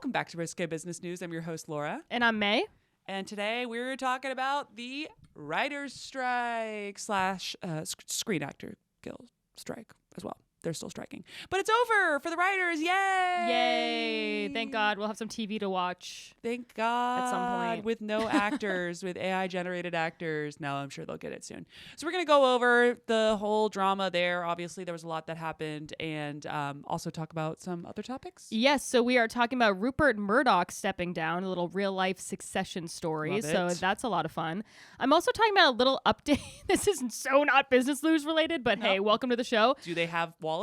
Welcome back to Risque Business News. I'm your host, Laura. And I'm May. And today we're talking about the writer's strike / Screen Actor Guild strike as well. They're still striking. But it's over for the writers. Yay! Yay! Thank God. We'll have some TV to watch. Thank God. At some point. With no actors, with AI-generated actors. No, I'm sure they'll get it soon. So we're going to go over the whole drama there. Obviously, there was a lot that happened. And also talk about some other topics. Yes. So we are talking about Rupert Murdoch stepping down, a little real-life Succession story. So that's a lot of fun. I'm also talking about a little update. This is so not business news related, but hey, welcome to the show. Do they have wallets?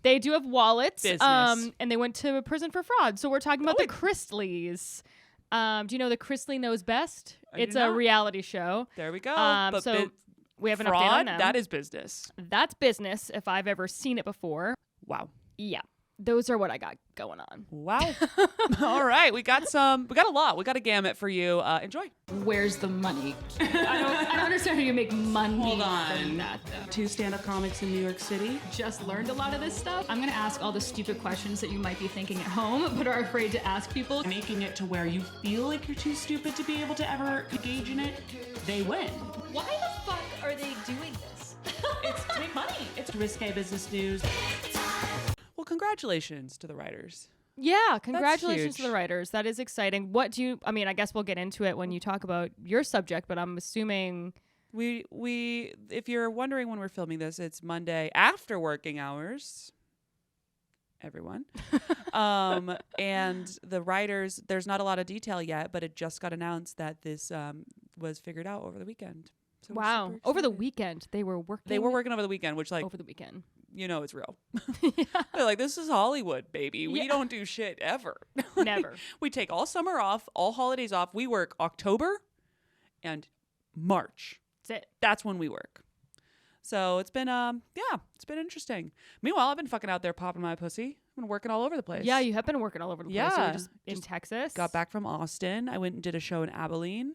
They do have wallets. Business. And they went to prison for fraud. So we're talking about the Chrisleys. Do you know the Chrisley Knows Best? It's a reality show. There we go. So we have an fraud, update on them. That is business. That's business if I've ever seen it before. Wow. Yeah. Those are what I got going on. Wow. All right. We got a lot. We got a gamut for you. Enjoy. Where's the money? I don't understand how you make money. Hold on. From that, though. 2 stand-up comics in New York City. Just learned a lot of this stuff. I'm going to ask all the stupid questions that you might be thinking at home, but are afraid to ask people. Making it to where you feel like you're too stupid to be able to ever engage in it, they win. Why the fuck are they doing this? It's to make money. It's Risque Business News. Well, congratulations to the writers. Yeah, congratulations to huge. the writers. That is exciting. I guess we'll get into it when you talk about your subject, but I'm assuming We if you're wondering when we're filming this, it's Monday after working hours. Everyone. And the writers, there's not a lot of detail yet, but it just got announced that this was figured out over the weekend. So we're wow. super Over the excited. weekend, they were working. They were working over the weekend, which over the weekend. it's real. They're like, this is Hollywood, baby. We don't do shit ever. Never. We take all summer off, all holidays off. We work October and March. That's it. That's when we work. So it's been it's been interesting. Meanwhile, I've been fucking out there popping my pussy. I've been working all over the place. Yeah, you have been working all over the place. Yeah. So you're just in Texas. Got back from Austin. I went and did a show in Abilene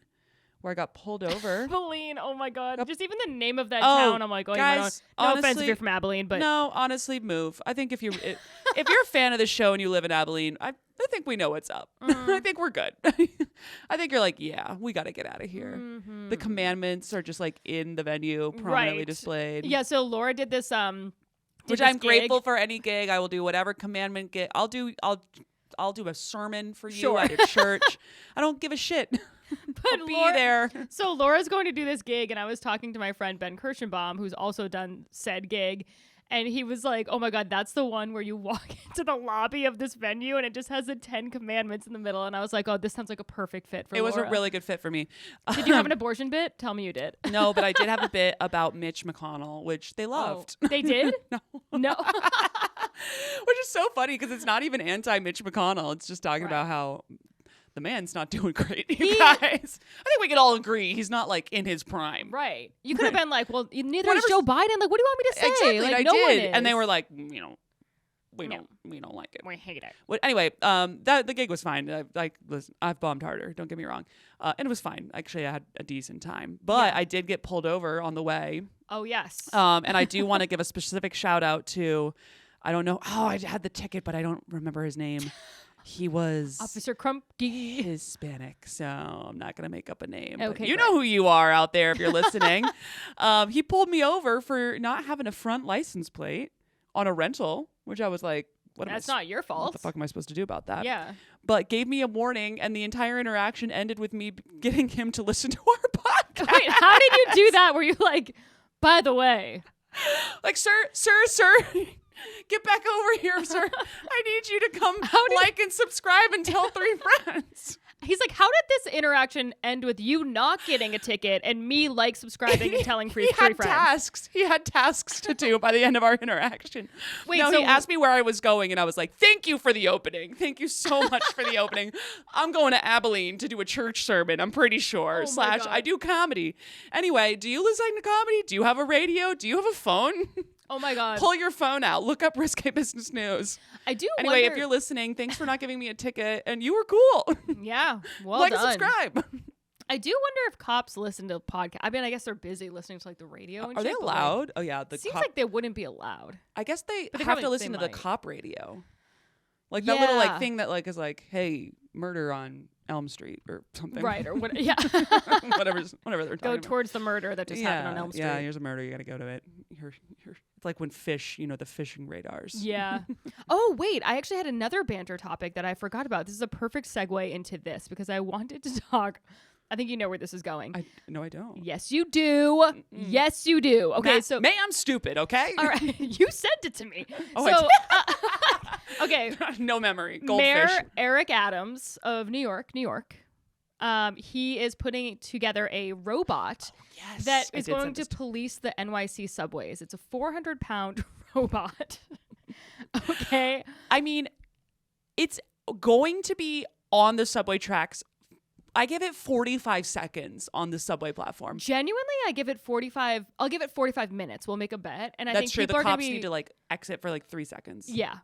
where I got pulled over. Abilene, oh my God. Yep. Just even the name of that Oh, town, I'm like, oh, guys, no offense if honestly, you're from Abilene, but no, honestly, move. I think if you're a fan of the show and you live in Abilene, I think we know what's up. I think we're good. I think you're like, yeah, we got to get out of here. Mm-hmm. The commandments are just like in the venue, prominently displayed. Yeah, so Laura did this Which I'm grateful for any gig. I will do whatever commandment gig. I'll do a sermon for you at your church. I don't give a shit. But I'll be Laura, there. So Laura's going to do this gig, and I was talking to my friend Ben Kirschenbaum, who's also done said gig, and he was like, oh my God, that's the one where you walk into the lobby of this venue and it just has the 10 commandments in the middle. And I was like, oh, this sounds like a perfect fit for It was Laura. a really good fit for me. Did you have an abortion bit? Tell me you did. No, but I did have a bit about Mitch McConnell, which they loved. Oh, they did? No. Which is so funny because it's not even anti-Mitch McConnell. It's just talking about how the man's not doing great, you guys. I think we can all agree he's not like in his prime. Right. You could have been like, well, neither Whatever. is Joe Biden. Like, what do you want me to say? Exactly, like, I no one did. is. And they were like, we don't like it. We hate it. Well, anyway, the gig was fine. I've bombed harder. Don't get me wrong, and it was fine. Actually, I had a decent time, but I did get pulled over on the way. Oh yes. And I do want to give a specific shout out to, I don't know. Oh, I had the ticket, but I don't remember his name. He was Officer Crumpy. Hispanic, so I'm not gonna make up a name. Okay, But you great. know who you are out there if you're listening. He pulled me over for not having a front license plate on a rental, which I was like, That's not your fault. What the fuck am I supposed to do about that? Yeah. But gave me a warning, and the entire interaction ended with me getting him to listen to our podcast. Wait, how did you do that? Were you like, by the way? Like, sir, get back over here, sir. I need you to come like and subscribe and tell 3 friends. He's like, how did this interaction end with you not getting a ticket and me like subscribing and telling three friends? He had tasks to do by the end of our interaction. Wait, no, so he asked me where I was going, and I was like, thank you for the opening. Thank you so much for the opening. I'm going to Abilene to do a church sermon, I'm pretty sure. Oh my God. I do comedy. Anyway, do you listen to comedy? Do you have a radio? Do you have a phone? Oh my God. Pull your phone out. Look up Risque Business News. I do Anyway, wonder... if you're listening, thanks for not giving me a ticket, and you were cool. Yeah, well like done. and subscribe. I do wonder if cops listen to podcasts. I mean, I guess they're busy listening to like the radio and Are shit. they but, like, allowed? Oh, yeah. seems like they wouldn't be allowed. I guess they But they have probably- to listen they to the might. cop radio. Like that little like Yeah. thing that like is like, hey, murder on Elm Street or something. Right, or what? Yeah. whatever they're talking Go about. towards the murder that just happened on Elm Street. Yeah, here's a murder. You got to go to it. It's like when fish, the fishing radars. Yeah. Oh, wait. I actually had another banter topic that I forgot about. This is a perfect segue into this because I wanted to talk. I think you know where this is going. No, I don't. Yes, you do. Mm-mm. Yes, you do. Okay, so. I'm stupid, okay? All right. You sent it to me. Oh, so, okay. No memory. Goldfish. Mayor Eric Adams of New York. He is putting together a robot Yes. that I is did going send to this police the NYC subways. It's a 400-pound robot. Okay. I mean, it's going to be on the subway tracks. I give it 45 seconds on the subway platform. Genuinely, I'll give it 45 minutes. We'll make a bet. And I That's think true. people The are going cops to be need to like exit for like 3 seconds. Yeah.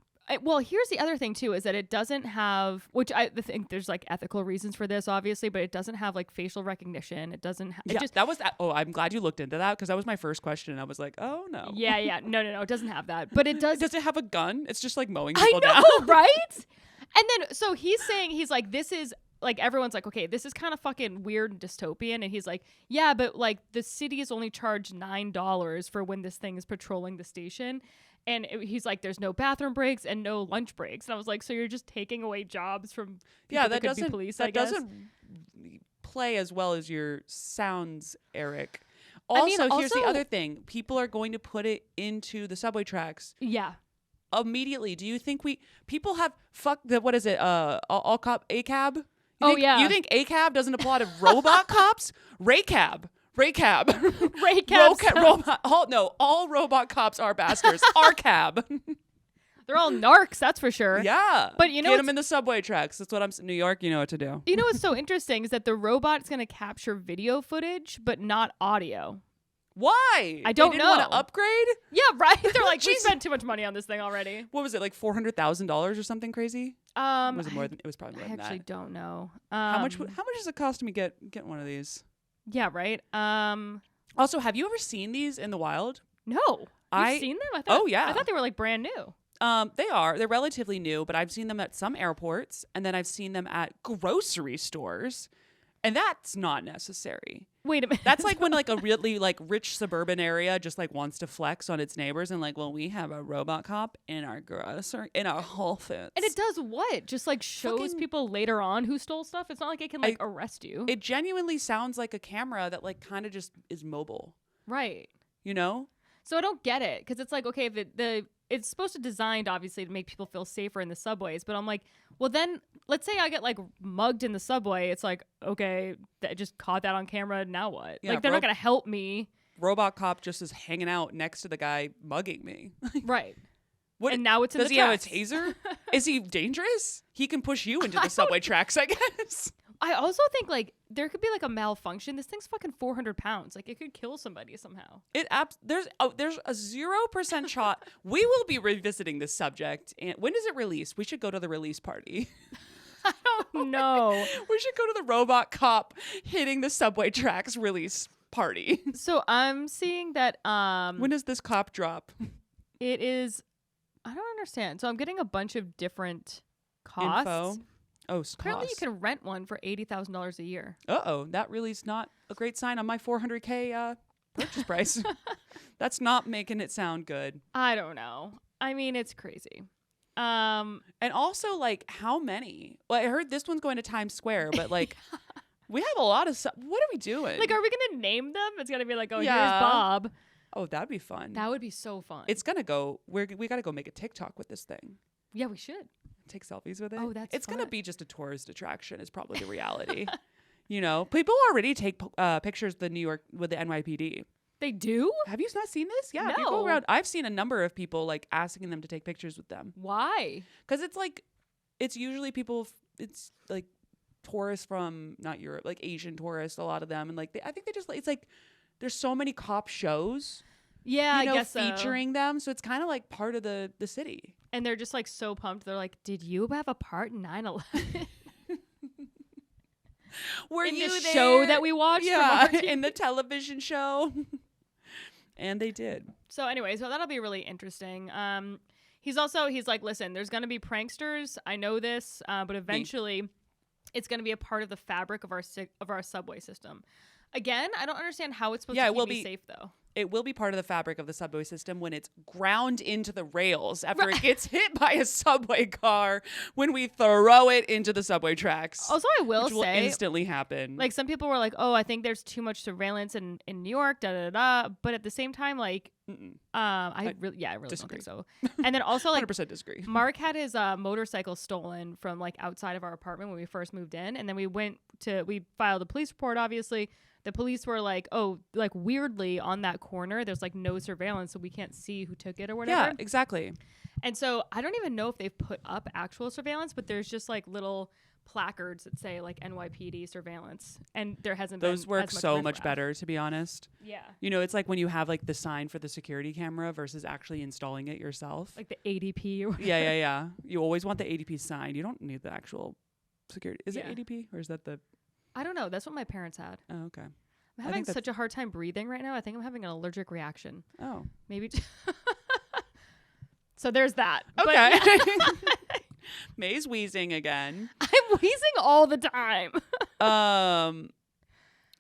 Well, here's the other thing too, is that it doesn't have, which I think there's like ethical reasons for this, obviously, but it doesn't have like facial recognition. It doesn't. Oh, I'm glad you looked into that because that was my first question. I was like, oh no. Yeah. No. It doesn't have that, but it does. Does it have a gun? It's just like mowing I people know, down. right? And then so he's like, this is like, everyone's like, okay, this is kind of fucking weird and dystopian. And he's like, yeah, but like the city is only charged $9 for when this thing is patrolling the station. And he's like, there's no bathroom breaks and no lunch breaks. And I was like, so you're just taking away jobs from people that could be police, I guess? doesn't play as well as your sounds, Eric. I mean, Here's the also- other thing. People are going to put it into the subway tracks Yeah. immediately. Do you think people have what is it? All cop ACAB? Yeah. You think ACAB doesn't apply to robot cops? Raycab. All robot cops are bastards. RCAB. They're all narcs, that's for sure. Yeah. But you know get what's- them in the subway tracks. That's what New York, you know what to do. You know what's so interesting is that the robot's going to capture video footage, but not audio. Why? I don't they didn't want know. to upgrade? Yeah, right? They're like, we Jeez. spent too much money on this thing already. What was it, like $400,000 or something crazy? Was it more than? It was probably more I than actually that. don't know. How much does it cost me get one of these? Yeah, right. Also, have you ever seen these in the wild? No. You've seen them? Oh, yeah. I thought they were like brand new. They're relatively new, but I've seen them at some airports, and then I've seen them at grocery stores, and that's not necessary. Wait a minute. That's like when like a really like rich suburban area just like wants to flex on its neighbors and like, well, we have a robot cop in our Whole Foods. And it does what? Just like shows Fucking- people later on who stole stuff? It's not like it can like arrest you. It genuinely sounds like a camera that like kind of just is mobile, Right. you know? So I don't get it because it's like, okay, if it's supposed to designed obviously to make people feel safer in the subways, but I'm like, well then let's say I get like mugged in the subway. It's like, okay, I just caught that on camera. Now what? Yeah, like they're not going to help me. Robot cop just is hanging out next to the guy mugging me. Right. What, And now it's in does the he have a tracks. taser? Is he dangerous? He can push you into the subway tracks, I guess. I also think like there could be like a malfunction. This thing's fucking 400 pounds. Like it could kill somebody somehow. There's a 0% shot. We will be revisiting this subject. And when does it release? We should go to the release party. Oh no. We should go to the robot cop hitting the subway tracks release party. So I'm seeing that When does this cop drop? it is, I don't understand. So I'm getting a bunch of different costs. Info. Oh, Apparently you cost. can rent one for $80,000 a year. Uh-oh, that really is not a great sign on my $400K purchase price. That's not making it sound good. I don't know. I mean, it's crazy. And also, like, how many? Well, I heard this one's going to Times Square, but like, we have a lot of stuff. What are we doing? Like, are we going to name them? It's going to be like, oh, Yeah. here's Bob. Oh, that'd be fun. That would be so fun. It's gonna go. We got to go make a TikTok with this thing. Yeah, we should. Take selfies with it. Oh, that's It's gonna fun. be just a tourist attraction. Is probably the reality. You know, people already take pictures with the NYPD. They do? Have you not seen this? Yeah, No. people around. I've seen a number of people like asking them to take pictures with them Why? because it's usually people. It's like tourists from not Europe, like Asian tourists. A lot of them, and like I think they just it's like there's so many cop shows. Yeah, You know, I guess so. featuring them, so it's kind of like part of the city. And they're just like so pumped. They're like, did you have a part in 9/11? Were In you the there? show that we watched from Yeah, our TV? in the television show. And they did. So anyway, so that'll be really interesting. He's like, listen, there's going to be pranksters. I know this, but eventually it's going to be a part of the fabric of our subway system. Again, I don't understand how it's supposed to keep me safe, though. It will be part of the fabric of the subway system when it's ground into the rails after it gets hit by a subway car when we throw it into the subway tracks. Also, I will which will say, instantly happen. like, some people were like, oh, I think there's too much surveillance in New York, da-da-da-da. But at the same time, like, I really disagree. don't think so. And then also, like, 100% disagree. Mark had his motorcycle stolen from, like, outside of our apartment when we first moved in. And then we filed a police report, obviously. The police were like, oh, like, weirdly on that corner, there's like no surveillance, so we can't see who took it or whatever. Yeah, exactly. And so I don't even know if they've put up actual surveillance, but there's just like little placards that say like NYPD surveillance. And there hasn't Those been work as much so riffraff. much better, to be honest. Yeah. You know, it's like when you have like the sign for the security camera versus actually installing it yourself. Like the ADP or whatever. Yeah. You always want the ADP sign. You don't need the actual security. Is it ADP or is that the... I don't know. That's what my parents had. Oh, okay. I'm having such a hard time breathing right now. I think I'm having an allergic reaction. Oh. Maybe. So there's that. Okay. But May's wheezing again. I'm wheezing all the time.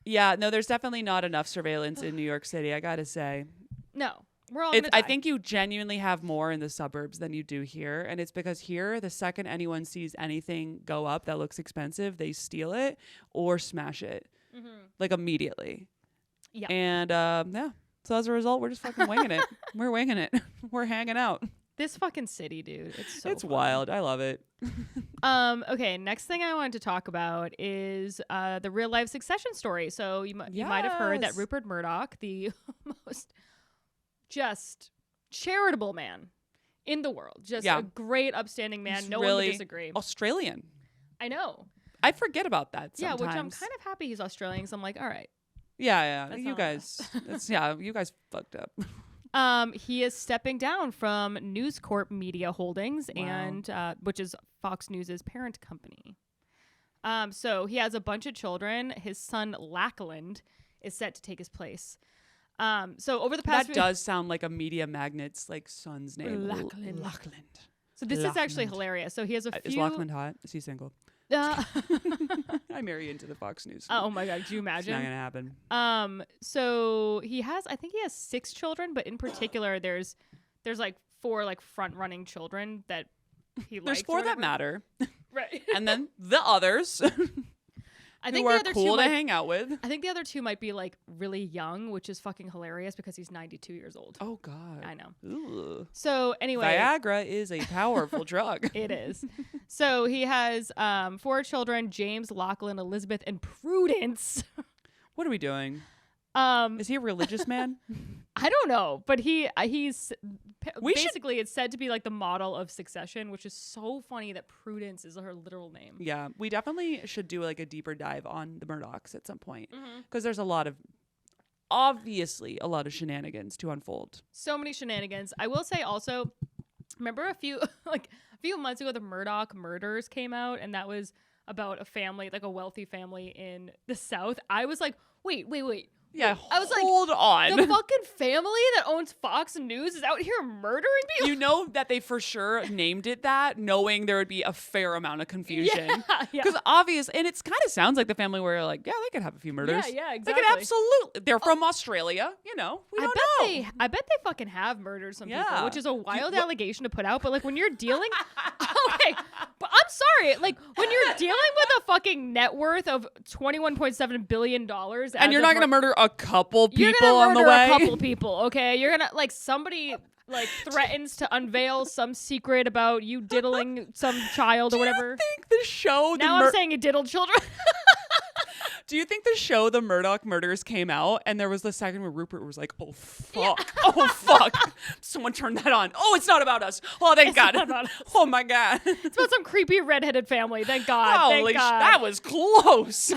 Yeah, no, there's definitely not enough surveillance in New York City, I gotta say. No. We're all gonna die. I think you genuinely have more in the suburbs than you do here. And it's because here, the second anyone sees anything go up that looks expensive, they steal it or smash it. Like immediately. Yeah. And so as a result, we're just fucking winging it. We're winging it. We're hanging out. This fucking city, dude. It's fun. Wild. I love it. Okay, next thing I wanted to talk about is the real life Succession story. So you might have heard that Rupert Murdoch, the most just charitable man in the world, just a great upstanding man. He's no really one would disagree. Australian. I know. I forget about that sometimes. Yeah, which I'm kind of happy he's Australian. So I'm like, all right. Yeah. You guys, you guys fucked up. He is stepping down from News Corp Media Holdings, and which is Fox News's parent company. So he has a bunch of children. His son Lachlan is set to take his place. So over the past that does sound like a media magnet's like son's name. Lachlan. So this Lachlan. is actually hilarious. So he has a few. Is Lachlan hot? Is he single? I marry into the Fox News. Oh my God, could you imagine? It's not gonna happen. So I think he has 6 children, but in particular, there's like 4 like front running children that he likes. There's 4 that matter, right? And then the others. I think who the are other cool 2 to might, hang out with. I think the other 2 might be like really young, which is fucking hilarious because he's 92 years old. Oh God, I know. Ooh. So anyway, Viagra is a powerful drug. It is. So he has 4 children: James, Lachlan, Elizabeth, and Prudence. What are we doing? Is he a religious man? I don't know, but he's We basically it's said to be like the model of Succession, which is so funny that Prudence is her literal name. Yeah, we definitely should do like a deeper dive on the Murdochs at some point because there's obviously a lot of shenanigans to unfold. So many shenanigans. I will say also, remember a few months ago the Murdoch murders came out, and that was about a family, like a wealthy family in the South. I was like, wait. Yeah, I was like, hold on. The fucking family that owns Fox News is out here murdering people? You know that they for sure named it that, knowing there would be a fair amount of confusion. Yeah. Because and it kind of sounds like the family where you're like, yeah, they could have a few murders. Yeah, They exactly. could absolutely. They're from Australia, we don't know. I bet they fucking have murdered some people, Yeah. which is a wild allegation to put out. But like when you're dealing, okay, but I'm sorry, like when you're dealing with a fucking net worth of $21.7 billion, And you're not going to murder a couple you're people gonna on the murder way. a couple people, okay? You're gonna like somebody like threatens to unveil some secret about you diddling some child or whatever. Do you think the show I'm saying you diddled children. Do you think the show The Murdoch Murders came out and there was the second where Rupert was like, oh fuck, oh fuck, someone turned that on. Oh, it's not about us. Oh, thank God. not about us. Oh my God. It's about some creepy redheaded family. Thank God. Holy Thank God. that was close.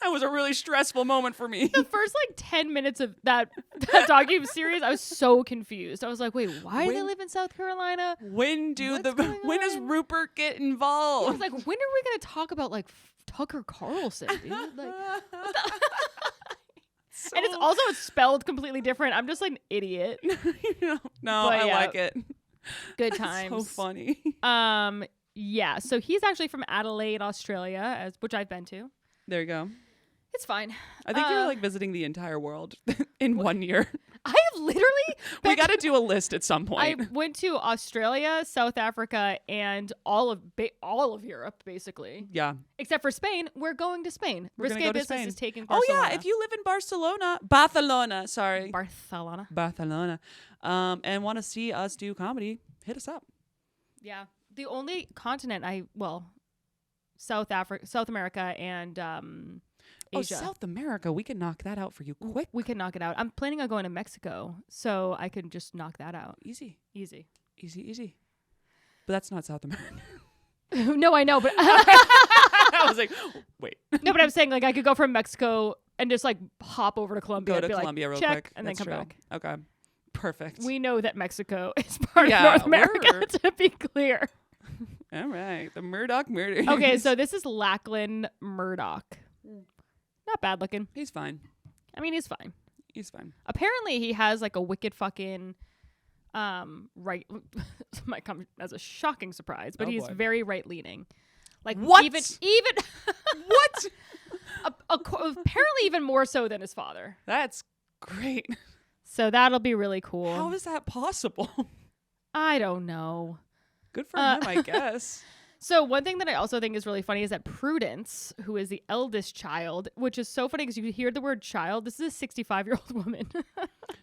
That was a really stressful moment for me. The first like 10 minutes of that docu-series, I was so confused. I was like, wait, why do they live in South Carolina? When What's does going on? Rupert get I involved? was like, when are we going to talk about like Tucker Carlson, dude? Like, So- and it's spelled completely different. I'm just like an idiot. no, But I yeah. like it. Good That's times. so funny. Yeah. So he's actually from Adelaide, Australia, which I've been to. There you go. It's fine. I think you're like visiting the entire world in 1 year. I have literally. We got to do a list at some I point. went to Australia, South Africa, and all of Europe, basically, Yeah. except for Spain. We're going to Spain. We're gonna Risque go to Business Spain. is taking. Oh Barcelona. yeah, if you live in Barcelona, sorry. Barcelona. And want to see us do comedy, hit us up. Yeah, the only continent South America, and Asia. South America, we can knock that out for you quick. We can knock it out. I'm planning on going to Mexico, so I can just knock that out. Easy. Easy. But that's not South America. No, I know, but I was like, wait. no, but I'm saying like I could go from Mexico and just like hop over to Colombia. Go to and be Colombia like, real check, quick. and That's then come true. back. Okay. Perfect. We know that Mexico is part Yeah, of North America, we're- to be clear. All right. The Murdoch murders. Okay, so this is Lachlan Murdoch. Not bad looking. He's fine. I mean, he's fine. He's fine. Apparently, he has like a wicked fucking right. Might come as a shocking surprise, but Oh, he's boy. very right leaning. Like What? Even What? apparently even more so than his father. That's great. So that'll be really cool. How is that possible? I don't know. Good for him, I guess. So one thing that I also think is really funny is that Prudence, who is the eldest child, which is so funny because you hear the word child. This is a 65-year-old woman.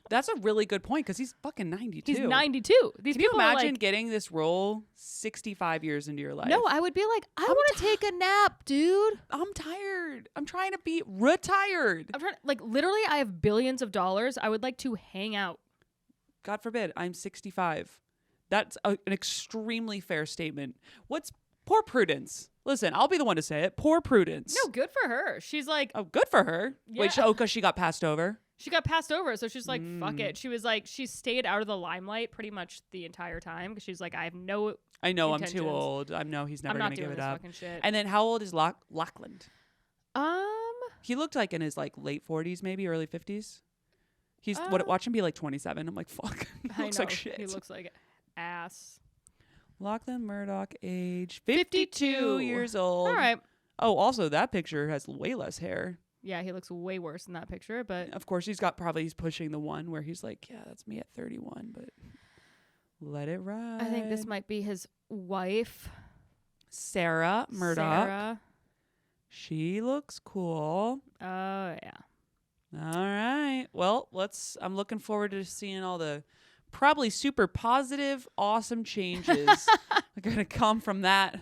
That's a really good point because he's fucking 92. He's 92. These Can you people are imagine like, getting this role 65 years into your life? no, I would be like, I want to take a nap, dude. I'm tired. I'm trying to be retired. I'm trying, like, literally, I have billions of dollars. I would like to hang out. God forbid, I'm 65. That's an extremely fair statement. What's poor Prudence? Listen, I'll be the one to say it. Poor Prudence. No, good for her. She's like, Oh, good for her. Yeah. Wait, because she got passed over? she got passed over, so she's like, fuck it. She was like, she stayed out of the limelight pretty much the entire time because she's like, I have no, I know I'm intentions. too old. I know he's never I'm going not to give doing it this up. fucking shit. And then how old is Lachlan? Um, He looked like in his like late 40s, maybe early 50s. He's watch him be like 27. I'm like, fuck. He looks I know, like shit. He looks like ass. Lachlan Murdoch, age 52 years old. All right. Oh, also that picture has way less hair. Yeah, he looks way worse in that picture, but Of course, he's pushing the one where he's like, yeah, that's me at 31, but let it ride. I think this might be his wife, Sarah Murdoch. Sarah. She looks cool. Oh, yeah. All right. Well, I'm looking forward to seeing all the probably super positive, awesome changes are going to come from that.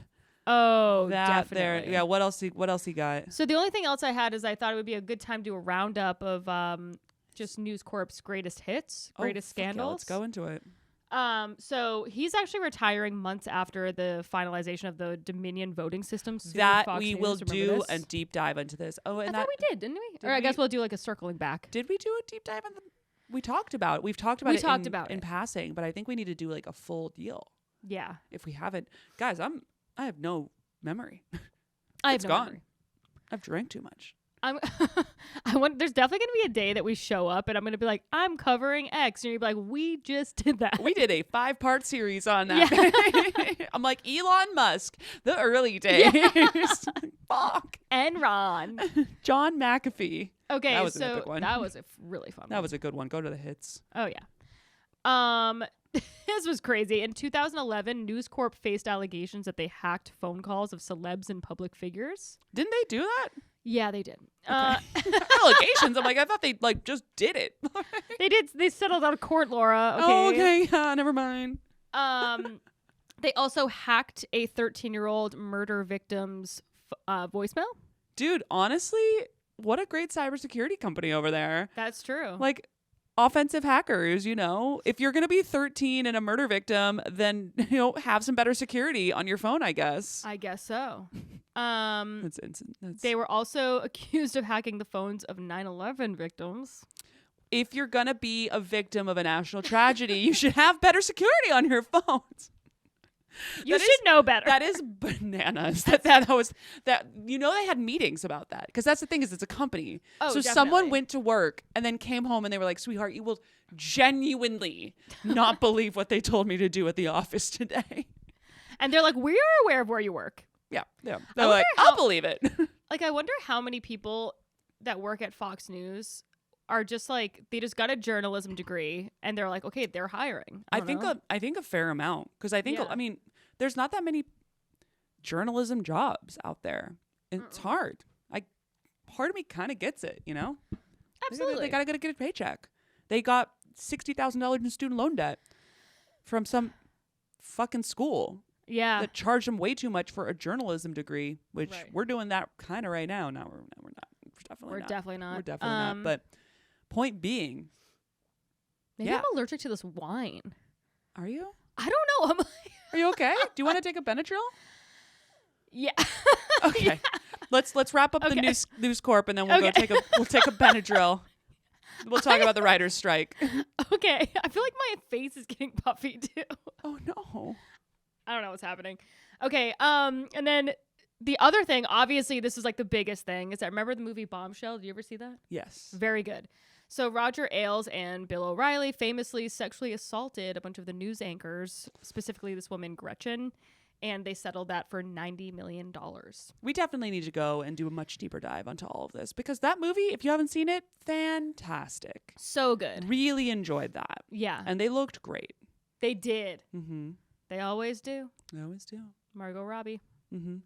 Oh, That definitely. there. Yeah. What else he got? So the only thing else I had is I thought it would be a good time to do a roundup of just News Corp's greatest hits, greatest fuck yeah, scandals. let's go into it. So he's actually retiring months after the finalization of the Dominion voting system. Soon, That Fox we News, will remember do this? a deep dive into this. Oh, and I thought we did, didn't we? Did Or I guess we? we'll do like a circling back. did we do a deep dive on the? We talked about it. We've talked about We it. talked in, about in it. passing, but I think we need to do like a full deal Yeah, if we haven't. Guys, I have no memory. I have It's no gone. memory. I've drank too much. There's definitely gonna be a day that we show up and I'm gonna be like, I'm covering X, and you'll be like, we just did that. We did a 5-part series on that. I'm like Elon Musk, the early days. Fuck. Enron. John McAfee. Okay, That was an so epic one. that was a really fun. That was a good one. Go to the hits. Oh yeah. This was crazy. In 2011, News Corp faced allegations that they hacked phone calls of celebs and public figures. Didn't they do that? Yeah, they did. Allegations. I'm like, I thought they like just did it. They did. They settled out of court, Laura. Okay. Oh, okay. Never mind. They also hacked a 13-year-old murder victim's voicemail. Dude, honestly, what a great cybersecurity company over there. That's true. Like, offensive hackers, if you're going to be 13 and a murder victim, then, have some better security on your phone, I guess. I guess so. That's instant. They were also accused of hacking the phones of 9/11 victims. If you're going to be a victim of a national tragedy, you should have better security on your phones. You should know better. That is bananas. That was that. You know, they had meetings about that because that's the thing is it's a company. Oh, so someone went to work and then came home and they were like, "Sweetheart, you will genuinely not believe what they told me to do at the office today." And they're like, "We are aware of where you work." Yeah. They're like, "I'll believe it." Like, I wonder how many people that work at Fox News are just like, they just got a journalism degree and they're like, okay, they're hiring. I think a fair amount because I think Yeah. I mean there's not that many journalism jobs out there. It's hard. Part of me kind of gets it, you know. Absolutely. They gotta get a paycheck. They got $60,000 in student loan debt from some fucking school Yeah. that charged them way too much for a journalism degree, which Right. we're doing that kind of right now. No, we're not. We're definitely not. We're definitely not. But point being, maybe yeah. I'm allergic to this wine. Are you? I don't know. I'm like, Are you okay? Do you want to take a Benadryl? yeah. Okay. Yeah. Let's wrap up the Okay. News Corp and then we'll Okay. we'll take a Benadryl. We'll talk about the writer's strike. Okay. I feel like my face is getting puffy too. Oh no. I don't know what's happening. Okay. And then the other thing, obviously, this is like the biggest thing, is that remember the movie Bombshell? Did you ever see that? Yes. Very good. So Roger Ailes and Bill O'Reilly famously sexually assaulted a bunch of the news anchors, specifically this woman Gretchen, and they settled that for $90 million. We definitely need to go and do a much deeper dive onto all of this because that movie, if you haven't seen it, fantastic. So good. Really enjoyed that. Yeah. And they looked great. They did. Mm-hmm. They always do. They always do. Margot Robbie. Mm-hmm.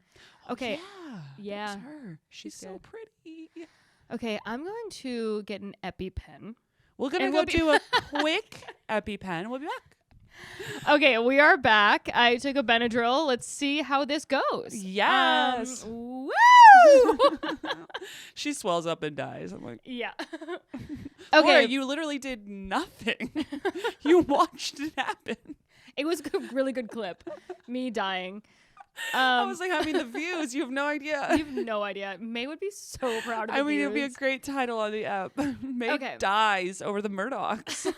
Okay. Yeah. Yeah. That was her. She's so good. pretty. Okay, I'm going to get an EpiPen. We're going to And go we'll be- do a quick EpiPen. We'll be back. Okay, we are back. I took a Benadryl. Let's see how this goes. Yes. Woo! She swells up and dies. I'm like, Yeah. okay, Okay. you literally did nothing. You watched it happen. It was a really good clip. Me dying. I was like having the views. You have no idea. You have no idea. May would be so proud of the I mean, it would be a views. great title on the app. May Okay. dies over the Murdochs.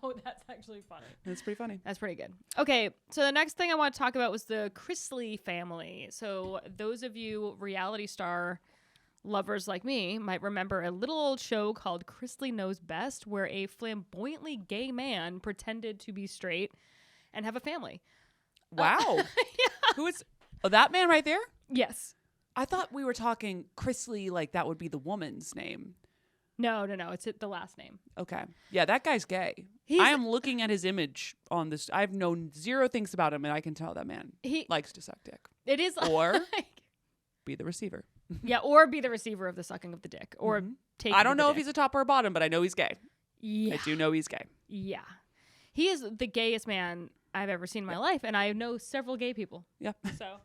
Oh, that's actually funny. That's pretty funny. That's pretty good. Okay, so the next thing I want to talk about was the Chrisley family. So those of you reality star lovers like me might remember a little old show called Chrisley Knows Best, where a flamboyantly gay man pretended to be straight and have a family. Wow. Who is that man right there? Yes. I thought we were talking Chrisley, like that would be the woman's name. No. It's the last name. Okay. Yeah, that guy's gay. I am looking at his image on this. I've known zero things about him, and I can tell that man He likes to suck dick. It is Or like, be the receiver. yeah, or be the receiver of the sucking of the dick, or take. I don't know if he's a top or a bottom, but I know he's gay. Yeah. I do know he's gay. Yeah. He is the gayest man I've ever seen in my life, and I know several gay people. Yeah. So,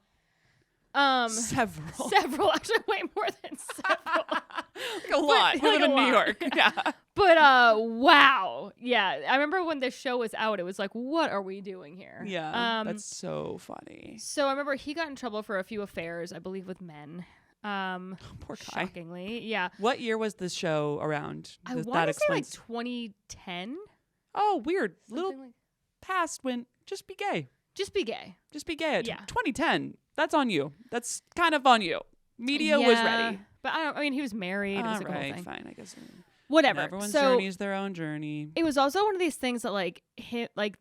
Several. several, actually, way more than several. Like a lot. We like live a in New lot. York. Yeah. But wow, yeah. I remember when the show was out, it was like, what are we doing here? Yeah. That's so funny. So I remember he got in trouble for a few affairs, I believe, with men. Poor guy. Shockingly, yeah. What year was this show around? I That want to say like explains- 2010. Oh, weird. Little Something like. past when just be gay. Just be gay. Just be gay. Yeah. 2010. That's on you. That's kind of on you. Media was Yeah, ready. But I mean, he was married. It was All like a whole right, thing. fine. I guess. Whatever. Everyone's so journey is their own journey. it was also one of these things that like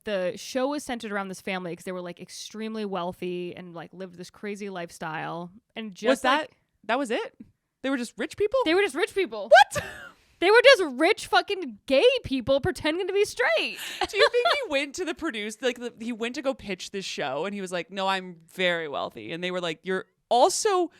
the show was centered around this family because they were like extremely wealthy and like lived this crazy lifestyle. And just Was that like, that was it? They were just rich people? they were just rich people. What? They were just rich fucking gay people pretending to be straight. Do you think he went to the produce he went to go pitch this show and he was like, "No, I'm very wealthy." And they were like, "You're also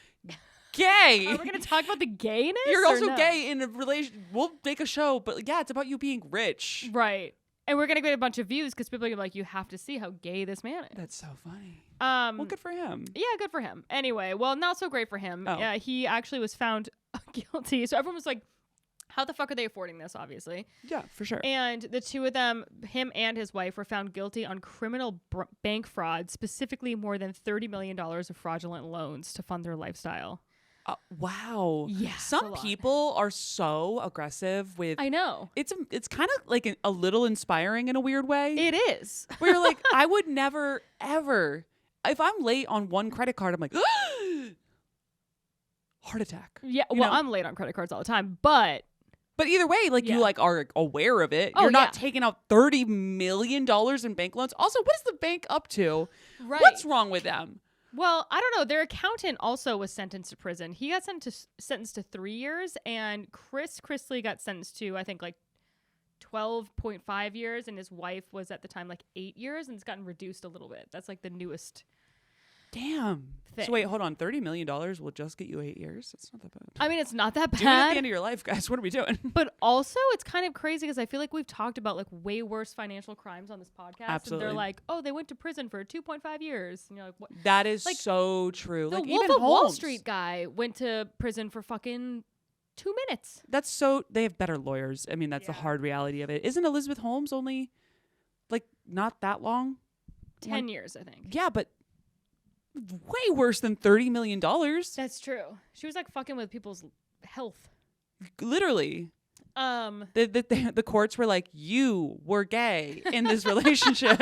gay. Are we gonna talk about the gayness? You're or also no? gay in a relation. We'll make a show, but yeah, it's about you being rich." Right. And we're gonna get a bunch of views because people are gonna be like, you have to see how gay this man is. That's so funny. Well, good for him. Yeah, good for him. Anyway, well, not so great for him. Oh. He actually was found guilty. So everyone was like, how the fuck are they affording this, obviously? Yeah, for sure. And the two of them, him and his wife, were found guilty on criminal bank fraud, specifically more than $30 million of fraudulent loans to fund their lifestyle. Wow. Yeah, Some a lot. people are so aggressive with. I know. It's kind of like a little inspiring in a weird way. It is. Where you're like, I would never ever. If I'm late on one credit card, I'm like, heart attack. Yeah. You Well, know? I'm late on credit cards all the time, but But either way, like Yeah. you like are aware of it. Oh, You're not yeah. taking out $30 million in bank loans. Also, what is the bank up to? right. What's wrong with them? Well, I don't know. Their accountant also was sentenced to prison. He got sentenced to 3 years, and Chrisley got sentenced to, I think, like 12.5 years, and his wife was at the time like 8 years, and it's gotten reduced a little bit. That's like the newest Damn. thing. So wait, hold on. $30 million will just get you 8 years. That's not that bad. I mean, it's not that Do it at the bad, end of your life, guys. What are we doing? but also it's kind of crazy because I feel like we've talked about like way worse financial crimes on this podcast. Absolutely. And they're like, oh, they went to prison for 2.5 years. And you're like, what? That is Like, so true. The Like Wolf even of Wall Holmes. Street guy went to prison for fucking 2 minutes. That's so. They have better lawyers. I mean, that's the Yeah. hard reality of it. Isn't Elizabeth Holmes only like not that long? 10 years, I think. Yeah, but way worse than $30 million. That's true. She was like fucking with people's health. Literally. Um, The courts were like, you were gay in this relationship.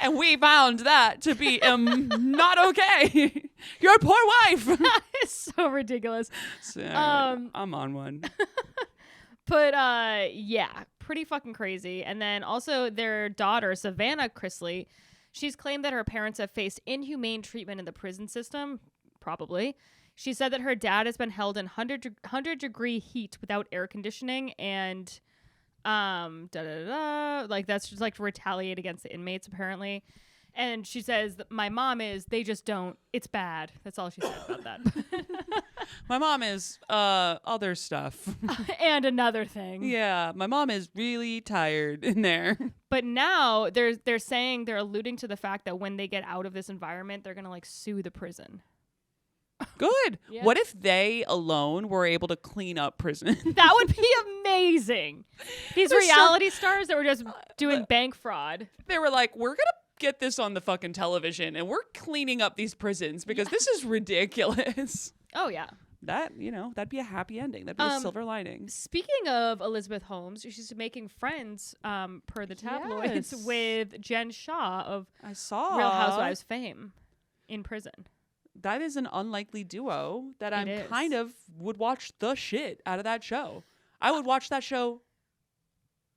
And we found that to be not okay. Your poor wife. it's so ridiculous. So, Um, I'm on one. But yeah, pretty fucking crazy. And then also their daughter, Savannah Chrisley, she's claimed that her parents have faced inhumane treatment in the prison system. Probably. She said that her dad has been held in 100-degree heat without air conditioning and like that's just like to retaliate against the inmates apparently. And she says that my mom is they just don't, it's bad. That's all she said about that. My mom is other stuff. And another thing. Yeah, my mom is really tired in there. But now they're saying, they're alluding to the fact that when they get out of this environment, they're going to like sue the prison. Good. Yeah. What if they alone were able to clean up prison? That would be amazing. These They're reality stars that were just doing bank fraud. They were like, we're going to get this on the fucking television and we're cleaning up these prisons because this is ridiculous. Oh, yeah. That, that'd be a happy ending. That'd be a silver lining. Speaking of Elizabeth Holmes, she's making friends, per the tabloids, Yes. with Jen Shaw of I saw. Real Housewives fame in prison. That is an unlikely duo that I'm is. kind of would watch the shit out of that show. I would watch that show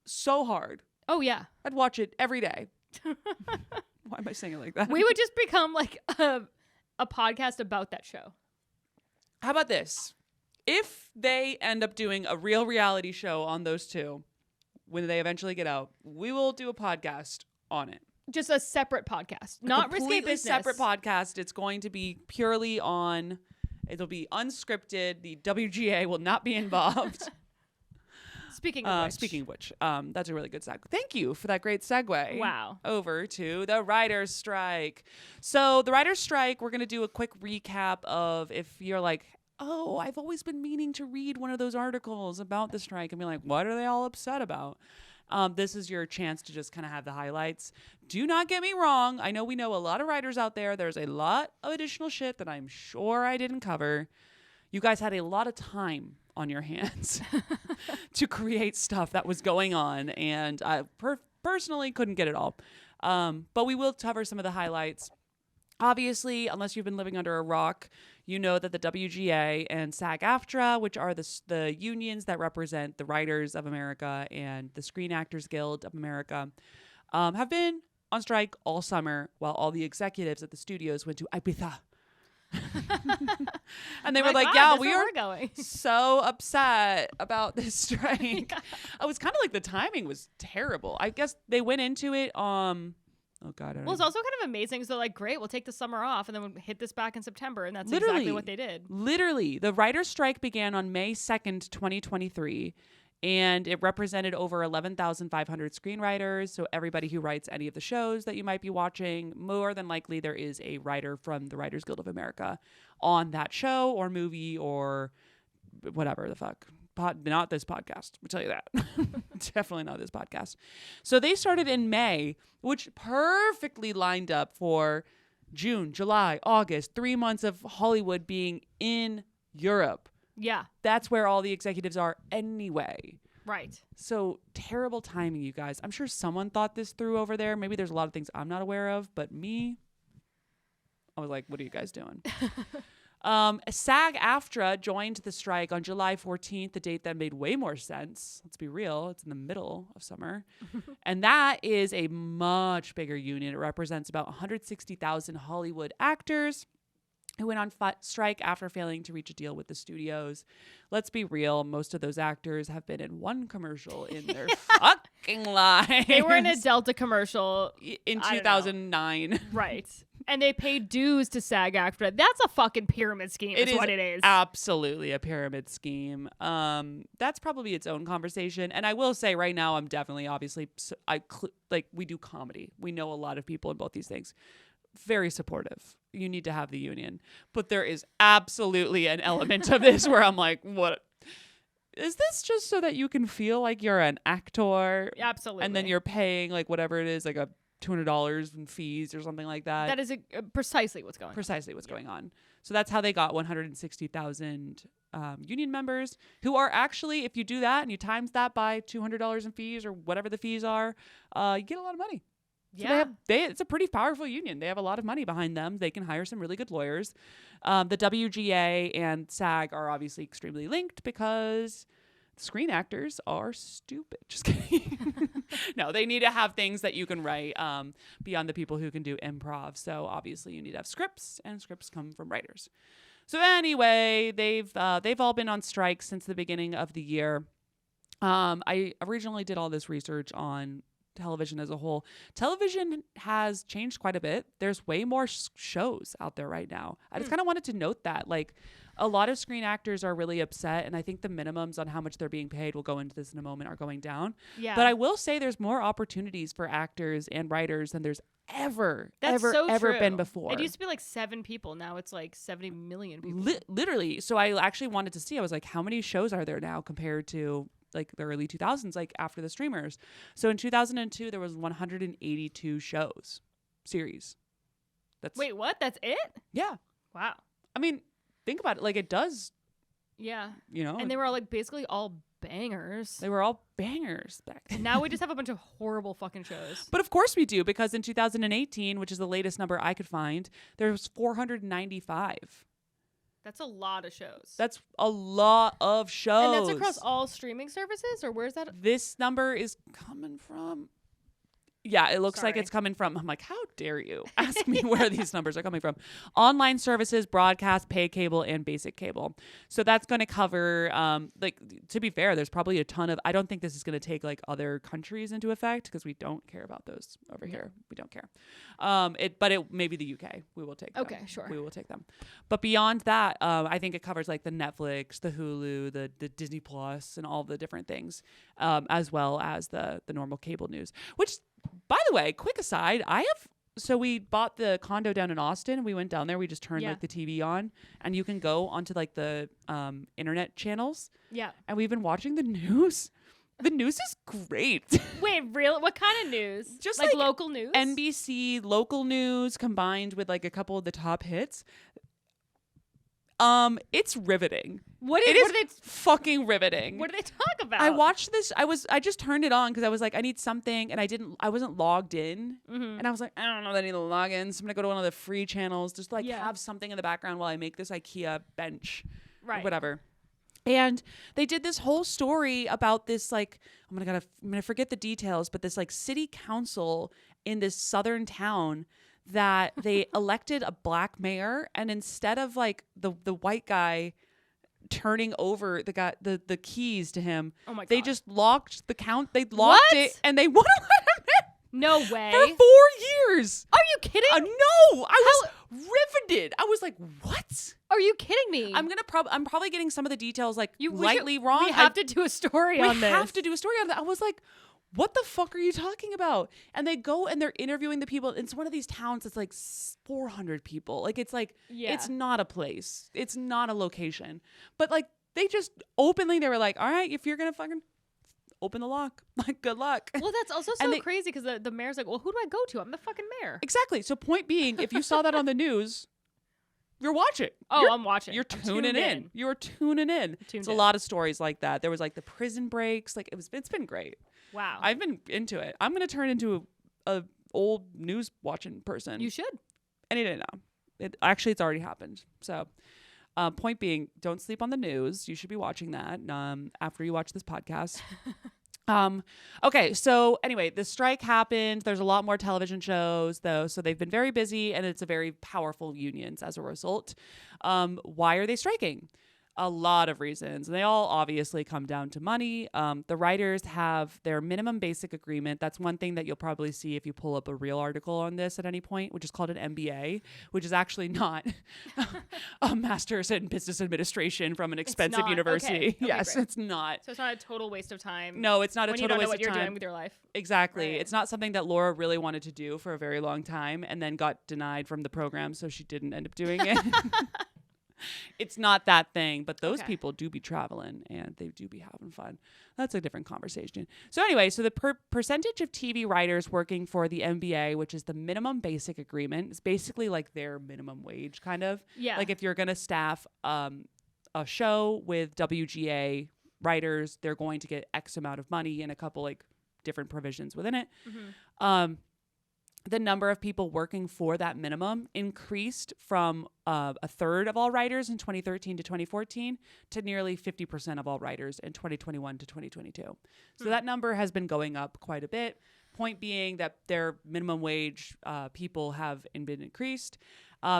so hard. Oh, yeah. I'd watch it every day. Why am I saying it like that? We would just become like a podcast about that show. How about this? If they end up doing a real reality show on those two, when they eventually get out, we will do a podcast on it. Just a separate podcast. Not Risque Completely Business. separate podcast. It's going to be purely on, it'll be unscripted. The WGA will not be involved. Speaking of which, that's a really good segue. Thank you for that great segue. Wow. Over to the writer's strike. So the writer's strike, we're going to do a quick recap of if you're like, oh, I've always been meaning to read one of those articles about the strike and be like, what are they all upset about? This is your chance to just kind of have the highlights. Do not get me wrong. I know we know a lot of writers out there. There's a lot of additional shit that I'm sure I didn't cover. You guys had a lot of time on your hands to create stuff that was going on. And I personally couldn't get it all. But we will cover some of the highlights. Obviously, unless you've been living under a rock, you know that the WGA and SAG-AFTRA, which are the unions that represent the Writers of America and the Screen Actors Guild of America, have been on strike all summer while all the executives at the studios went to Ibiza. And they were like, yeah, we are going. so upset about this strike. I was kind of like, the timing was terrible. I guess they went into it oh God. I don't Well, it's know. also kind of amazing because they're like, great, we'll take the summer off and then we'll hit this back in September. And that's Literally. exactly what they did. Literally, the writer's strike began on May 2nd, 2023, and it represented over 11,500 screenwriters. So everybody who writes any of the shows that you might be watching, more than likely there is a writer from the Writers Guild of America on that show or movie or whatever the fuck. Not this podcast, I'll tell you that. Definitely not this podcast. So they started in May, which perfectly lined up for June, July, August, 3 months of Hollywood being in Europe. Yeah. That's where all the executives are anyway. Right. So terrible timing, you guys. I'm sure someone thought this through over there. Maybe there's a lot of things I'm not aware of, but me, I was like, what are you guys doing? SAG-AFTRA joined the strike on July 14th, the date that made way more sense. Let's be real. It's in the middle of summer. And that is a much bigger union. It represents about 160,000 Hollywood actors who went on strike after failing to reach a deal with the studios. Let's be real. Most of those actors have been in one commercial in their fucking lives. They were in a Delta commercial in 2009. Right. And they paid dues to SAG-AFTRA. That's a fucking pyramid scheme. Is what it is. Absolutely a pyramid scheme. That's probably its own conversation. And I will say right now, I'm definitely, obviously, we do comedy. We know a lot of people in both these things. Very supportive. You need to have the union. But there is absolutely an element of this where I'm like, what? Is this just so that you can feel like you're an actor? Absolutely. And then you're paying like whatever it is, like a $200 in fees or something like that. That is precisely what's going on. Precisely what's going on. So that's how they got 160,000 union members who are actually, if you do that and you times that by $200 in fees or whatever the fees are, you get a lot of money. So Yeah. it's a pretty powerful union. They have a lot of money behind them. They can hire some really good lawyers. The WGA and SAG are obviously extremely linked because screen actors are stupid. Just kidding. No, they need to have things that you can write beyond the people who can do improv. So obviously you need to have scripts, and scripts come from writers. So anyway, they've all been on strike since the beginning of the year. I originally did all this research on television as a whole. Television has changed quite a bit. There's way more shows out there right now. I just kind of wanted to note that, like, a lot of screen actors are really upset, and I think the minimums on how much they're being paid, we'll go into this in a moment, are going down. Yeah. But I will say there's more opportunities for actors and writers than there's ever true. been before. It used to be like 7 people. Now it's like 70 million people. Literally. So I actually wanted to see, I was like, how many shows are there now compared to like the early 2000s, like after the streamers? So in 2002, there was 182 series. Wait, what? That's it? Yeah. Wow. I mean, think about it. Like, it does, Yeah. you know. And they were all like basically all bangers. They were all bangers back then. Now we just have a bunch of horrible fucking shows. But of course we do, because in 2018, which is the latest number I could find, there was 495. That's a lot of shows. That's a lot of shows. And that's across all streaming services, or where's that? This number is coming from. Yeah, it looks like Sorry. it's coming from. I'm like, how dare you ask me where these numbers are coming from? Online services, broadcast, pay cable, and basic cable. So that's going to cover, like, to be fair, there's probably a ton of, I don't think this is going to take like other countries into effect, because we don't care about those over here. We don't care. But maybe the UK. We will take them. Okay, sure. We will take them. But beyond that, I think it covers like the Netflix, the Hulu, the Disney Plus, and all the different things, as well as the normal cable news, which, by the way, quick aside, so we bought the condo down in Austin. We went down there. We just turned like the TV on, and you can go onto like the internet channels. Yeah. And we've been watching the news. The news is great. Wait, real? What kind of news? Just like like local news? NBC local news combined with like a couple of the top hits. It's riveting. What are they fucking riveting. What do they talk about? I watched this. I just turned it on because I was like, I need something, and I wasn't logged in, and I was like, I don't know that I need the logins. I'm gonna go to one of the free channels, just like have something in the background while I make this IKEA bench, or whatever. And they did this whole story about this, like, I'm gonna forget the details, but this like city council in this southern town that they elected a black mayor, and instead of like the white guy turning over the keys to him, they just locked the count. They locked it, and they wouldn't let him in. No way. For 4 years. Are you kidding? No, I was riveted. I was like, what? Are you kidding me? I'm probably getting some of the details like we lightly wrong. We have to do a story on this. We have to do a story on that. I was like, what the fuck are you talking about? And they go and they're interviewing the people. It's one of these towns that's like 400 people. Like, it's like, it's not a place. It's not a location. But like, they just openly, they were like, all right, if you're going to fucking open the lock. Like, good luck. Well, that's also so crazy because the mayor's like, well, who do I go to? I'm the fucking mayor. Exactly. So point being, if you saw that on the news, you're watching. I'm watching. You're tuning in. You're tuning in. It's a lot of stories like that. There was like the prison breaks. Like it's been great. Wow. I've been into it. I'm going to turn into a old news watching person. You should. Any day now. It's already happened. So point being, don't sleep on the news. You should be watching that after you watch this podcast. Okay, so anyway, the strike happened. There's a lot more television shows, though, so they've been very busy, and it's a very powerful unions as a result. Why are they striking? A lot of reasons. They all obviously come down to money. The writers have their minimum basic agreement. That's one thing that you'll probably see if you pull up a real article on this at any point, which is called an MBA, which is actually not a master's in business administration from an expensive university. Okay, yes, great. it's not. So it's not a total waste of time. No, it's not a when total you don't know waste what of you're time. doing with your life. Exactly. Right. It's not something that Laura really wanted to do for a very long time and then got denied from the program, so she didn't end up doing it. It's not that thing, but those people do be traveling and they do be having fun. That's a different conversation. So anyway, so the percentage of TV writers working for the MBA, which is the minimum basic agreement, is basically like their minimum wage kind of. Yeah. Like if you're going to staff a show with WGA writers, they're going to get X amount of money and a couple like different provisions within it. Mm-hmm. The number of people working for that minimum increased from a third of all writers in 2013 to 2014 to nearly 50% of all writers in 2021 to 2022. So that number has been going up quite a bit. Point being that their minimum wage people have been increased.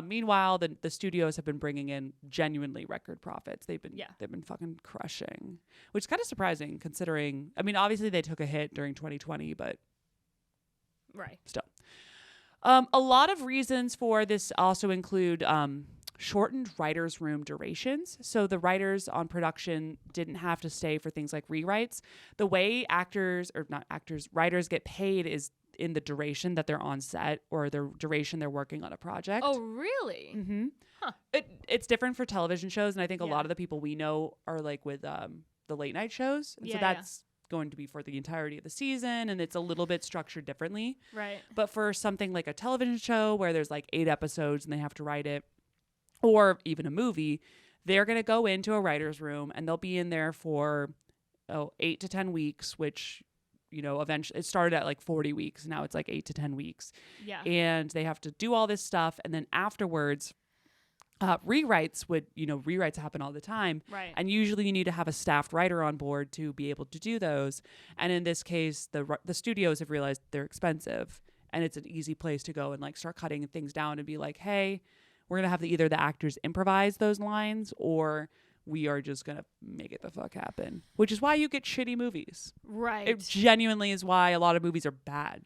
Meanwhile, the studios have been bringing in genuinely record profits. They've been fucking crushing, which is kind of surprising considering. I mean, obviously they took a hit during 2020, but right still. A lot of reasons for this also include shortened writers' room durations. So the writers on production didn't have to stay for things like rewrites. The way writers get paid is in the duration that they're on set or the duration they're working on a project. Oh, really? Mm-hmm. Huh. It's different for television shows, and I think a lot of the people we know are like with the late night shows. And so that's going to be for the entirety of the season, and it's a little bit structured differently. Right. But for something like a television show where there's like 8 episodes and they have to write it, or even a movie, they're going to go into a writer's room and they'll be in there for 8 to 10 weeks, which, you know, eventually it started at like 40 weeks. Now it's like 8 to 10 weeks. Yeah. And they have to do all this stuff. And then afterwards, rewrites happen all the time. Right. And usually you need to have a staffed writer on board to be able to do those. And in this case, the studios have realized they're expensive and it's an easy place to go and like start cutting things down and be like, hey, we're going to have either the actors improvise those lines or we are just going to make it the fuck happen, which is why you get shitty movies. Right. It genuinely is why a lot of movies are bad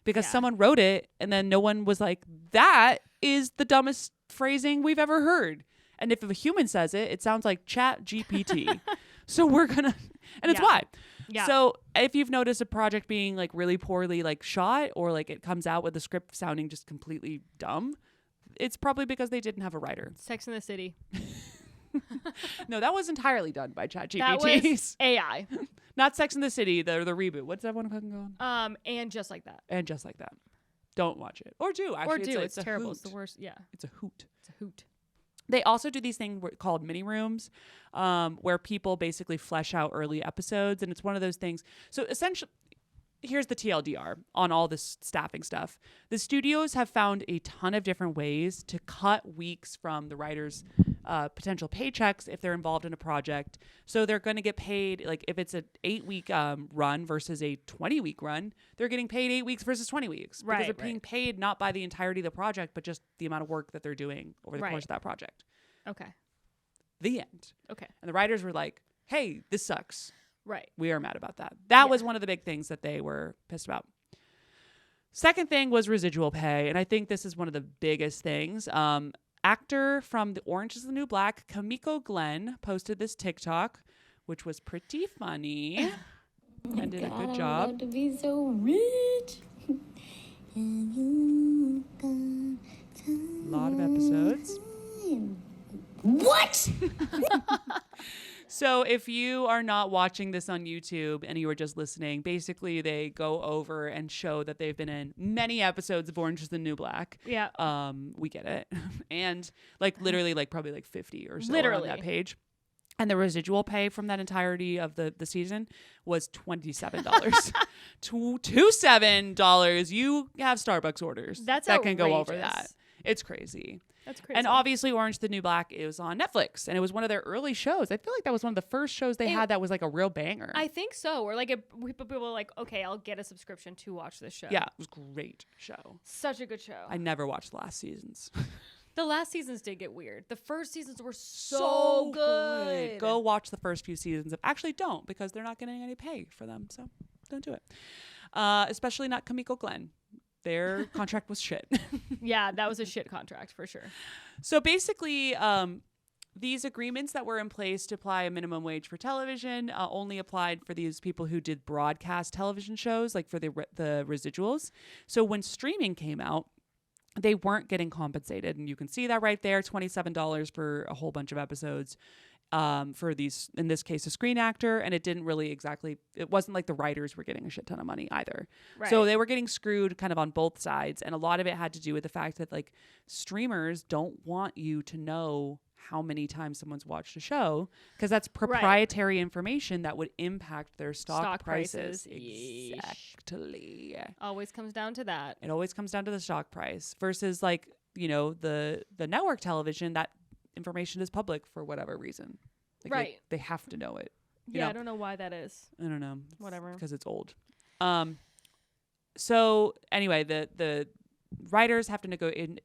because someone wrote it and then no one was like, that is the dumbest phrasing we've ever heard. And if a human says it, it sounds like Chat GPT. So we're gonna, and it's why. Yeah. So if you've noticed a project being like really poorly like shot or like it comes out with the script sounding just completely dumb, it's probably because they didn't have a writer. Sex in the City. No, that was entirely done by Chat GPT. That was AI. Not Sex in the City, the reboot. What's that one fucking called? And Just Like That. And Just Like That. Don't watch it. Or do, actually. It's terrible. Hoot. It's the worst. Yeah. It's a hoot. It's a hoot. They also do these things called mini rooms where people basically flesh out early episodes. And it's one of those things. So essentially, here's the TLDR on all this staffing stuff. The studios have found a ton of different ways to cut weeks from the writers' potential paychecks if they're involved in a project. So they're going to get paid, like if it's an 8-week run versus a 20-week run, they're getting paid 8 weeks versus 20 weeks. Right, because they're being paid not by the entirety of the project, but just the amount of work that they're doing over the course of that project. Okay. The end. Okay. And the writers were like, hey, this sucks. Right. We are mad about that. That was one of the big things that they were pissed about. Second thing was residual pay. And I think this is one of the biggest things. Actor from The Orange is the New Black, Kamiko Glenn, posted this TikTok, which was pretty funny and did a good job. I love to be so rich. A lot of episodes. What? So if you are not watching this on YouTube and you are just listening, basically they go over and show that they've been in many episodes of Orange is the New Black. Yeah. We get it. And like literally like probably like 50 or so Literally. on that page. And the residual pay from that entirety of the season was $27. $27. You have Starbucks orders That's that can go over outrageous. that. It's crazy. That's crazy. And obviously Orange is the New Black is on Netflix. And it was one of their early shows. I feel like that was one of the first shows they had that was like a real banger. I think so. Or like people were like, okay, I'll get a subscription to watch this show. Yeah, it was a great show. Such a good show. I never watched the last seasons. The last seasons did get weird. The first seasons were so good. Go watch the first few seasons. Actually, don't, because they're not getting any pay for them. So don't do it. Especially not Kamiko Glenn. Their contract was shit. Yeah, that was a shit contract for sure. So basically, these agreements that were in place to apply a minimum wage for television only applied for these people who did broadcast television shows, like for the residuals. So when streaming came out, they weren't getting compensated. And you can see that right there, $27 for a whole bunch of episodes for these, in this case, a Screen Actor. And it didn't really it wasn't like the writers were getting a shit ton of money either. Right. So they were getting screwed kind of on both sides. And a lot of it had to do with the fact that like streamers don't want you to know how many times someone's watched a show, because that's proprietary information that would impact their stock prices. Exactly. Always comes down to that. It always comes down to the stock price versus like, you know, the network television, that information is public for whatever reason. Like right. They have to know it. You Yeah, know? I don't know why that is. I don't know. Whatever. Because it's old. So anyway, the writers have to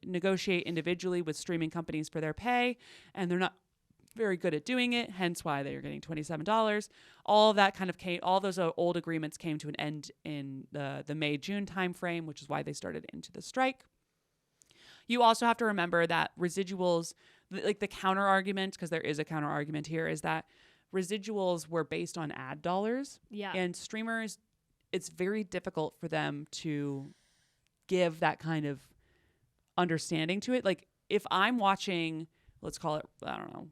negotiate individually with streaming companies for their pay, and they're not very good at doing it, hence why they are getting $27. All of that kind of all those old agreements came to an end in the May-June timeframe, which is why they started into the strike. You also have to remember that residuals, like the counter argument, because there is a counter argument here, is that residuals were based on ad dollars. Yeah. And streamers, it's very difficult for them to give that kind of understanding to it. Like if I'm watching, let's call it, I don't know,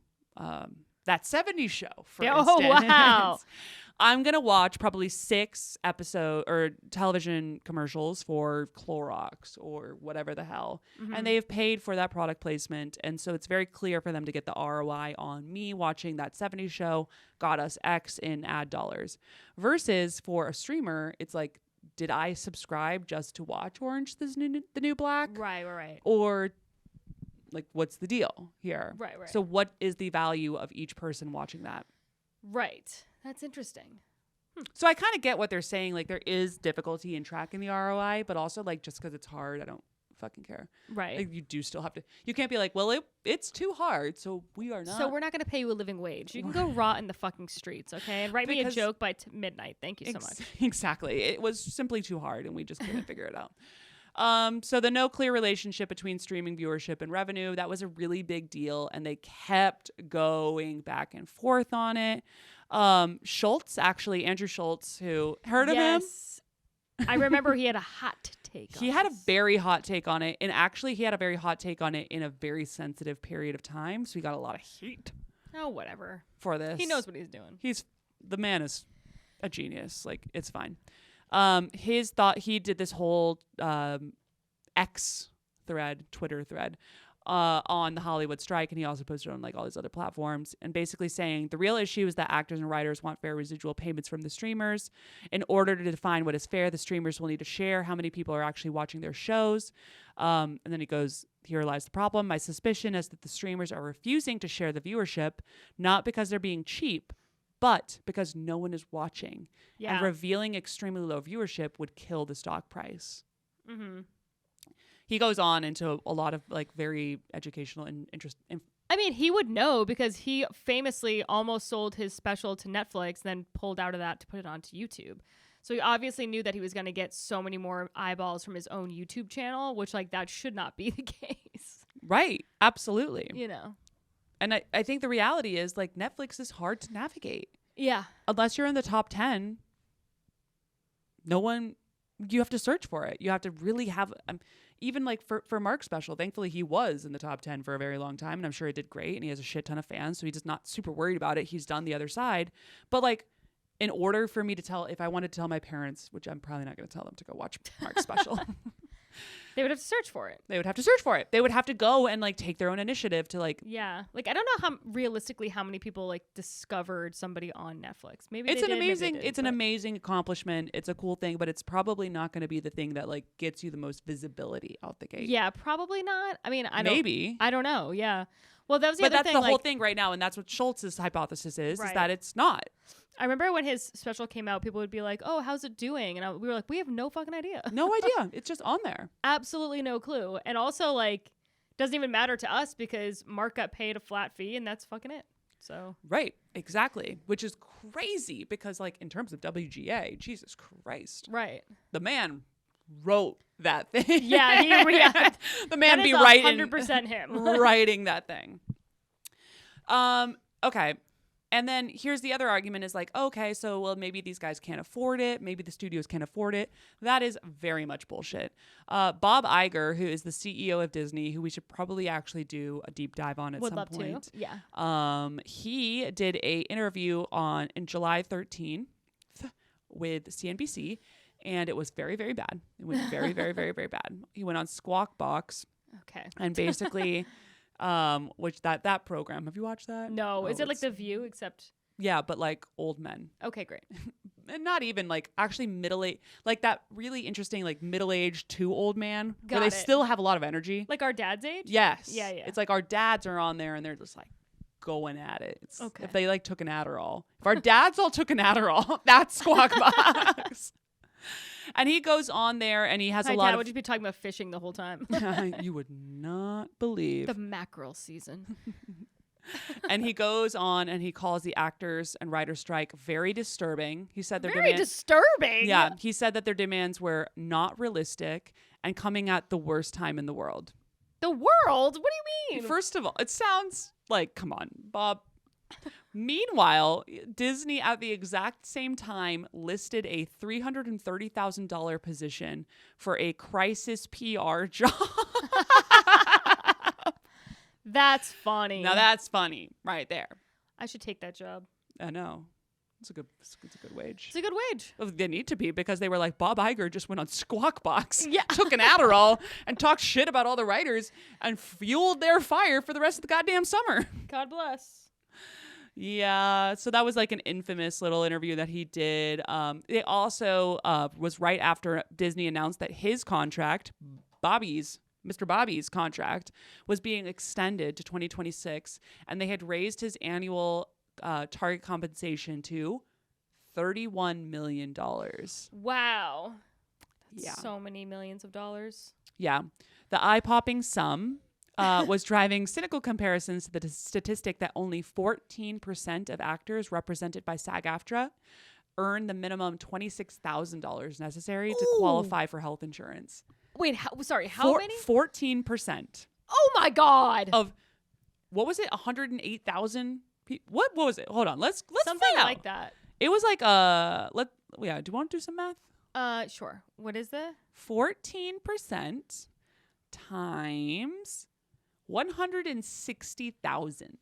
that 70s show, for instance. Oh, wow. I'm going to watch probably 6 episode or television commercials for Clorox or whatever the hell. Mm-hmm. And they've paid for that product placement. And so it's very clear for them to get the ROI on me watching that 70s show got us X in ad dollars. Versus for a streamer, it's like, did I subscribe just to watch Orange is the New Black? Right. Or like, what's the deal here? Right. So what is the value of each person watching that? Right. That's interesting. So I kind of get what they're saying. Like there is difficulty in tracking the ROI, but also like just because it's hard, I don't fucking care. Right. Like, you do still have to. You can't be like, well, it's too hard, so we are not. So we're not going to pay you a living wage. You can go rot in the fucking streets, okay? And write me a joke by midnight. Thank you so much. Exactly. It was simply too hard, and we just couldn't figure it out. So the no clear relationship between streaming viewership and revenue, that was a really big deal, and they kept going back and forth on it. Andrew Schultz, who heard of him? I remember he had a hot take on He had a very hot take on it, and actually he had a very hot take on it in a very sensitive period of time, so he got a lot of heat Oh, whatever. for this. He knows what he's doing. The man is a genius. Like, it's fine. His thought, he did this whole Twitter thread on the Hollywood strike, and he also posted on like all these other platforms, and basically saying the real issue is that actors and writers want fair residual payments from the streamers. In order to define what is fair, the streamers will need to share how many people are actually watching their shows. And then he goes, here lies the problem. My suspicion is that the streamers are refusing to share the viewership, not because they're being cheap, but because no one is watching. Yeah. And revealing extremely low viewership would kill the stock price. Mm-hmm. He goes on into a lot of like very educational and interesting. I mean, he would know because he famously almost sold his special to Netflix, then pulled out of that to put it onto YouTube. So he obviously knew that he was going to get so many more eyeballs from his own YouTube channel, which like that should not be the case. Right. Absolutely. You know. And I think the reality is like Netflix is hard to navigate. Yeah. Unless you're in the top 10, you have to search for it. You have to really have, even like for Mark's special, thankfully he was in the top 10 for a very long time, and I'm sure it did great, and he has a shit ton of fans, so he's just not super worried about it. He's done the other side. But like, in order for me to tell, if I wanted to tell my parents, which I'm probably not going to tell them to go watch Mark's special, They would have to search for it. they would have to search for it. They would have to go and like take their own initiative to like. Yeah. Like, I don't know how realistically how many people like discovered somebody on Netflix. Maybe It's they an did, maybe they amazing, didn't, it's an but- amazing accomplishment. It's a cool thing, but it's probably not going to be the thing that like gets you the most visibility out the gate. Yeah, probably not. I mean, Maybe. I don't know. Yeah. Well, that was the But other that's thing. the like, whole thing right now, and that's what Schultz's hypothesis is Right. that it's not. I remember when his special came out, people would be like, "Oh, how's it doing?" And we were like, "We have no fucking idea. No idea. It's just on there. Absolutely no clue." And also, like, doesn't even matter to us because Mark got paid a flat fee, and that's fucking it. So Right. Exactly. Which is crazy because, like, in terms of WGA, Jesus Christ, right. the man wrote that thing. Yeah, yeah. The man That be is writing 100% him. writing that thing. Okay. And then here's the other argument is like, okay, so well, maybe these guys can't afford it. Maybe the studios can't afford it. That is very much bullshit. Bob Iger, who is the CEO of Disney, who we should probably actually do a deep dive on at Would some love point. to. Yeah. He did a interview in July 13th with CNBC, and it was very, very bad. It was very, very, very, very bad. He went on Squawk Box Okay. and basically, which that program, have you watched that? No, Oh, is it like it's- The View except? Yeah, but like old men. Okay, great. And not even like actually middle-aged, like that really interesting like middle-aged to old man where Got they it. still have a lot of energy. Like our dad's age? Yes. Yeah, yeah. It's like our dads are on there and they're just like going at it. It's, Okay. If they like took an Adderall. If our dads all took an Adderall, that's Squawk Box. And he goes on there and he has Hi, a lot Dad, of would you be talking about fishing the whole time? you would not believe. The mackerel season. And he goes on and he calls the actors and writers strike very disturbing. He said their Very disturbing. Yeah, he said that their demands were not realistic and coming at the worst time in the world. The world? What do you mean? First of all, it sounds like, come on, Bob. Meanwhile, Disney at the exact same time listed a $330,000 position for a crisis PR job. That's funny. Now that's funny right there. I should take that job. I know. It's a good wage. It's a good wage. Well, they need to be because they were like, Bob Iger just went on Squawk Box, Yeah. took an Adderall, and talked shit about all the writers and fueled their fire for the rest of the goddamn summer. God bless. Yeah, so that was like an infamous little interview that he did. It also was right after Disney announced that his contract, Mr. Bobby's contract, was being extended to 2026, and they had raised his annual target compensation to $31 million. Wow. That's Yeah. so many millions of dollars. Yeah. The eye-popping sum was driving cynical comparisons to the statistic that only 14% of actors represented by SAG-AFTRA earn the minimum $26,000 necessary to qualify for health insurance. Wait, how many? 14% Oh my God. of, what was it, 108,000 people? What was it? Hold on, let's Something find out. like that. It was like, do you want to do some math? Sure. What is the? 14% times 160,000.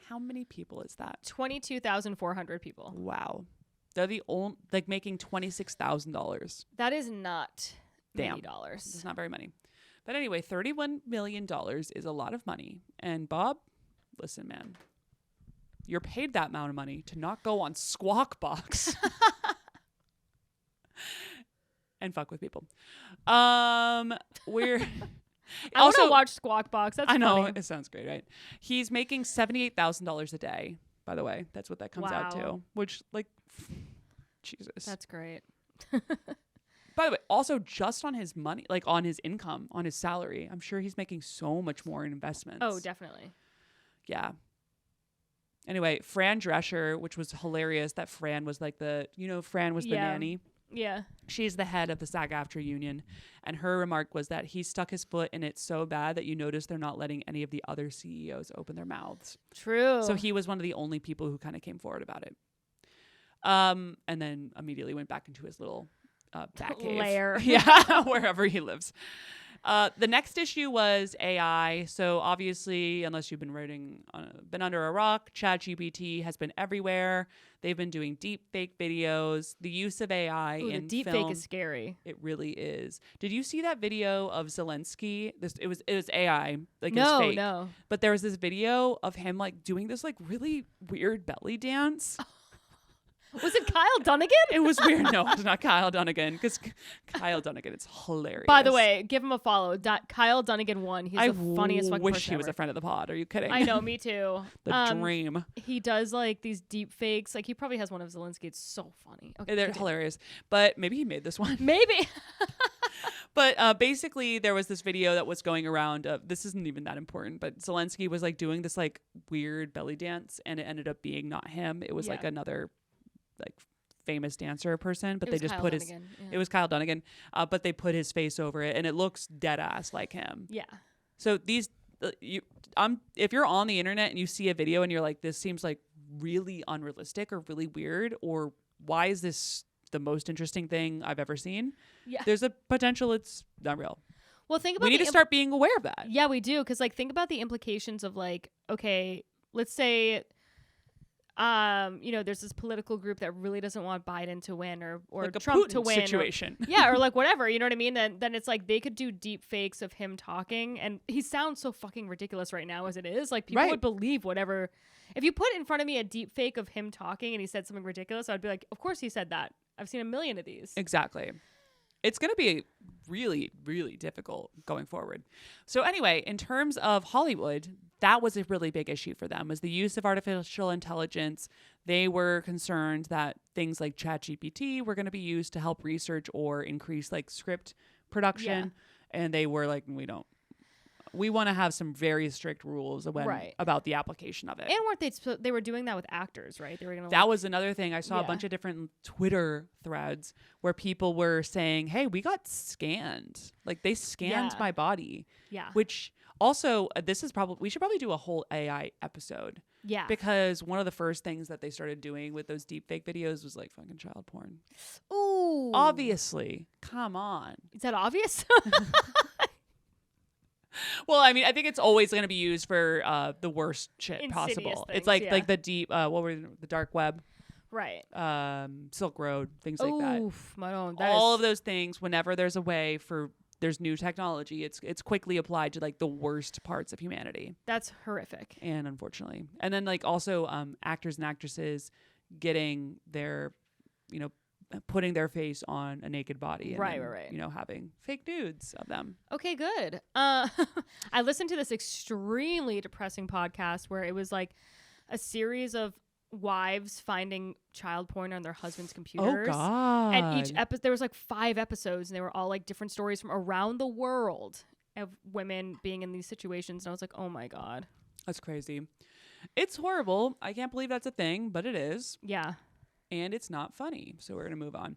How many people is that? 22,400 people. Wow. They're the only, like, making $26,000. That is not many It's dollars. not very money. But anyway, $31 million is a lot of money. And Bob, listen, man, you're paid that amount of money to not go on Squawk Box and fuck with people. We're I want to watch Squawk Box. That's I know funny. it sounds great, right? He's making $78,000 a day. By the way, that's what that comes out to. Wow. Which, like, Jesus. That's great. By the way, also just on his money, like on his income, on his salary, I'm sure he's making so much more in investments. Oh, definitely. Yeah. Anyway, Fran Drescher, which was hilarious. That Fran was like Fran was the Yeah. nanny. Yeah. She's the head of the SAG-AFTRA union, and her remark was that he stuck his foot in it so bad that you notice they're not letting any of the other CEOs open their mouths. True. So he was one of the only people who kind of came forward about it. And then immediately went back into his little bat cave. Lair. Yeah, wherever he lives. The next issue was AI. So obviously, unless you've been under a rock, ChatGPT has been everywhere. They've been doing deep fake videos. The use of AI Ooh, in the deep film, fake is scary. it really is. Did you see that video of Zelensky? It was AI, like No, it was fake. no. But there was this video of him like doing this like really weird belly dance. Was it Kyle Dunnigan? It was weird. No, it's not Kyle Dunnigan because Kyle Dunnigan, it's hilarious. By the way, give him a follow. Kyle Dunnigan 1. He's the funniest fucking wish person he was ever. a friend of the pod. Are you kidding? I know, me too. The dream. He does like these deep fakes. Like he probably has one of Zelensky. It's so funny. Okay, They're continue. hilarious. But maybe he made this one. Maybe. But basically, there was this video that was going around. This isn't even that important, but Zelensky was like doing this like weird belly dance, and it ended up being not him. It was like another like famous dancer person, but they just put his. It was Kyle Dunnigan, but they put his face over it, and it looks dead ass like him. Yeah. So these, if you're on the internet and you see a video and you're like, this seems like really unrealistic or really weird, or why is this the most interesting thing I've ever seen? Yeah. There's a potential it's not real. Well, think about We need to start being aware of that. Yeah, we do. Because like, think about the implications of like, okay, let's say, there's this political group that really doesn't want Biden to win or Like a Trump Putin to win. situation. Or like whatever, you know what I mean? Then it's like they could do deep fakes of him talking, and he sounds so fucking ridiculous right now as it is. Like people would believe whatever. If you put in front of me a deep fake of him talking and he said something ridiculous, I'd be like, of course he said that. I've seen a million of these. Exactly. It's going to be really, really difficult going forward. So anyway, in terms of Hollywood, that was a really big issue for them, was the use of artificial intelligence. They were concerned that things like ChatGPT were going to be used to help research or increase like script production. Yeah. And they were like, we want to have some very strict rules about the application of it. And weren't they were doing that with actors, right? They were going to. That was another thing. I saw a bunch of different Twitter threads where people were saying, "Hey, we got scanned. Like they scanned my body." Yeah. Which also, we should probably do a whole AI episode. Yeah. Because one of the first things that they started doing with those deepfake videos was like fucking child porn. Ooh. Obviously. Come on. Is that obvious? Well, I mean, I think it's always going to be used for the worst shit possible. Things, it's like the deep, the dark web, right? Silk Road, things like that. Oof, my own. All of those things. Whenever there's a way there's new technology, it's quickly applied to like the worst parts of humanity. That's horrific. And unfortunately, and then like also actors and actresses getting their, putting their face on a naked body, and right. having fake nudes of them. Okay, good. I listened to this extremely depressing podcast where it was like a series of wives finding child porn on their husband's computers. Oh God! And each episode, there was like 5 episodes, and they were all like different stories from around the world of women being in these situations. And I was like, oh my God, that's crazy. It's horrible. I can't believe that's a thing, but it is. Yeah. And it's not funny. So we're going to move on.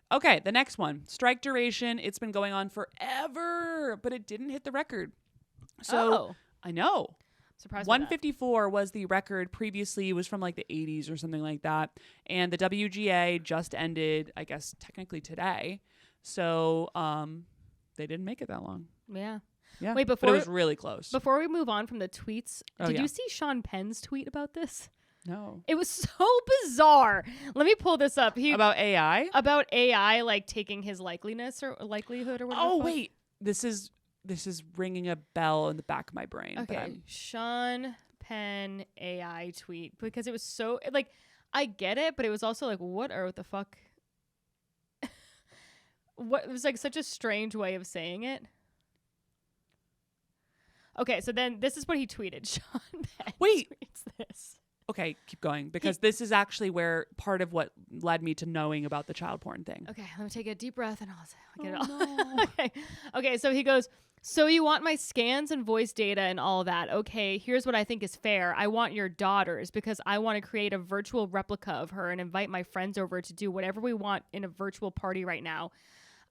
Okay, the next one. Strike duration. It's been going on forever, but it didn't hit the record. So I know. Surprised 154 was the record. Previously, it was from like the 80s or something like that. And the WGA just ended, I guess, technically today. So they didn't make it that long. Yeah. Yeah. Wait, but it was really close. Before we move on from the tweets, did you see Sean Penn's tweet about this? No. It was so bizarre. Let me pull this up. About AI? About AI, like taking his likeliness or likelihood or whatever. Oh, wait. This is ringing a bell in the back of my brain. Okay. Sean Penn AI tweet. Because it was so, like, I get it, but it was also like, what the fuck? It was like such a strange way of saying it. Okay, so then this is what he tweeted. Sean Penn tweets this. Okay, keep going, because this is actually where part of what led me to knowing about the child porn thing. Okay, let me take a deep breath and I'll get it all. No. Okay, so he goes, so you want my scans and voice data and all that. Okay, here's what I think is fair. I want your daughters because I want to create a virtual replica of her and invite my friends over to do whatever we want in a virtual party right now.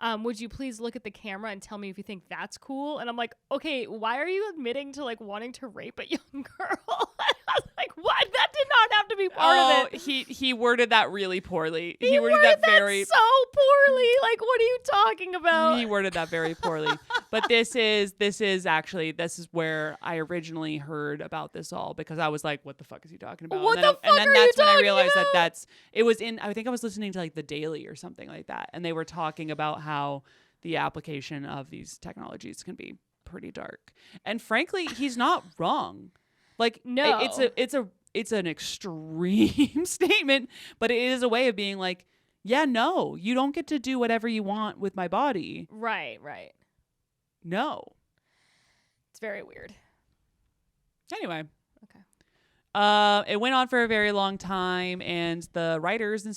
Would you please look at the camera and tell me if you think that's cool? And I'm like, okay, why are you admitting to like wanting to rape a young girl? I was like, Like, what? That did not have to be part of it. He worded that really poorly. He worded that so poorly. Like, what are you talking about? He worded that very poorly. But this is where I originally heard about this all, because I was like, what the fuck is he talking about? What and then, the fuck and then are that's you when I talking realized about? it was in, I think I was listening to like The Daily or something like that, and they were talking about how the application of these technologies can be pretty dark. And frankly, he's not wrong. Like, No. it's an extreme statement, but it is a way of being like, yeah, no, you don't get to do whatever you want with my body. Right. No. It's very weird. Anyway. Okay. It went on for a very long time, and the writers and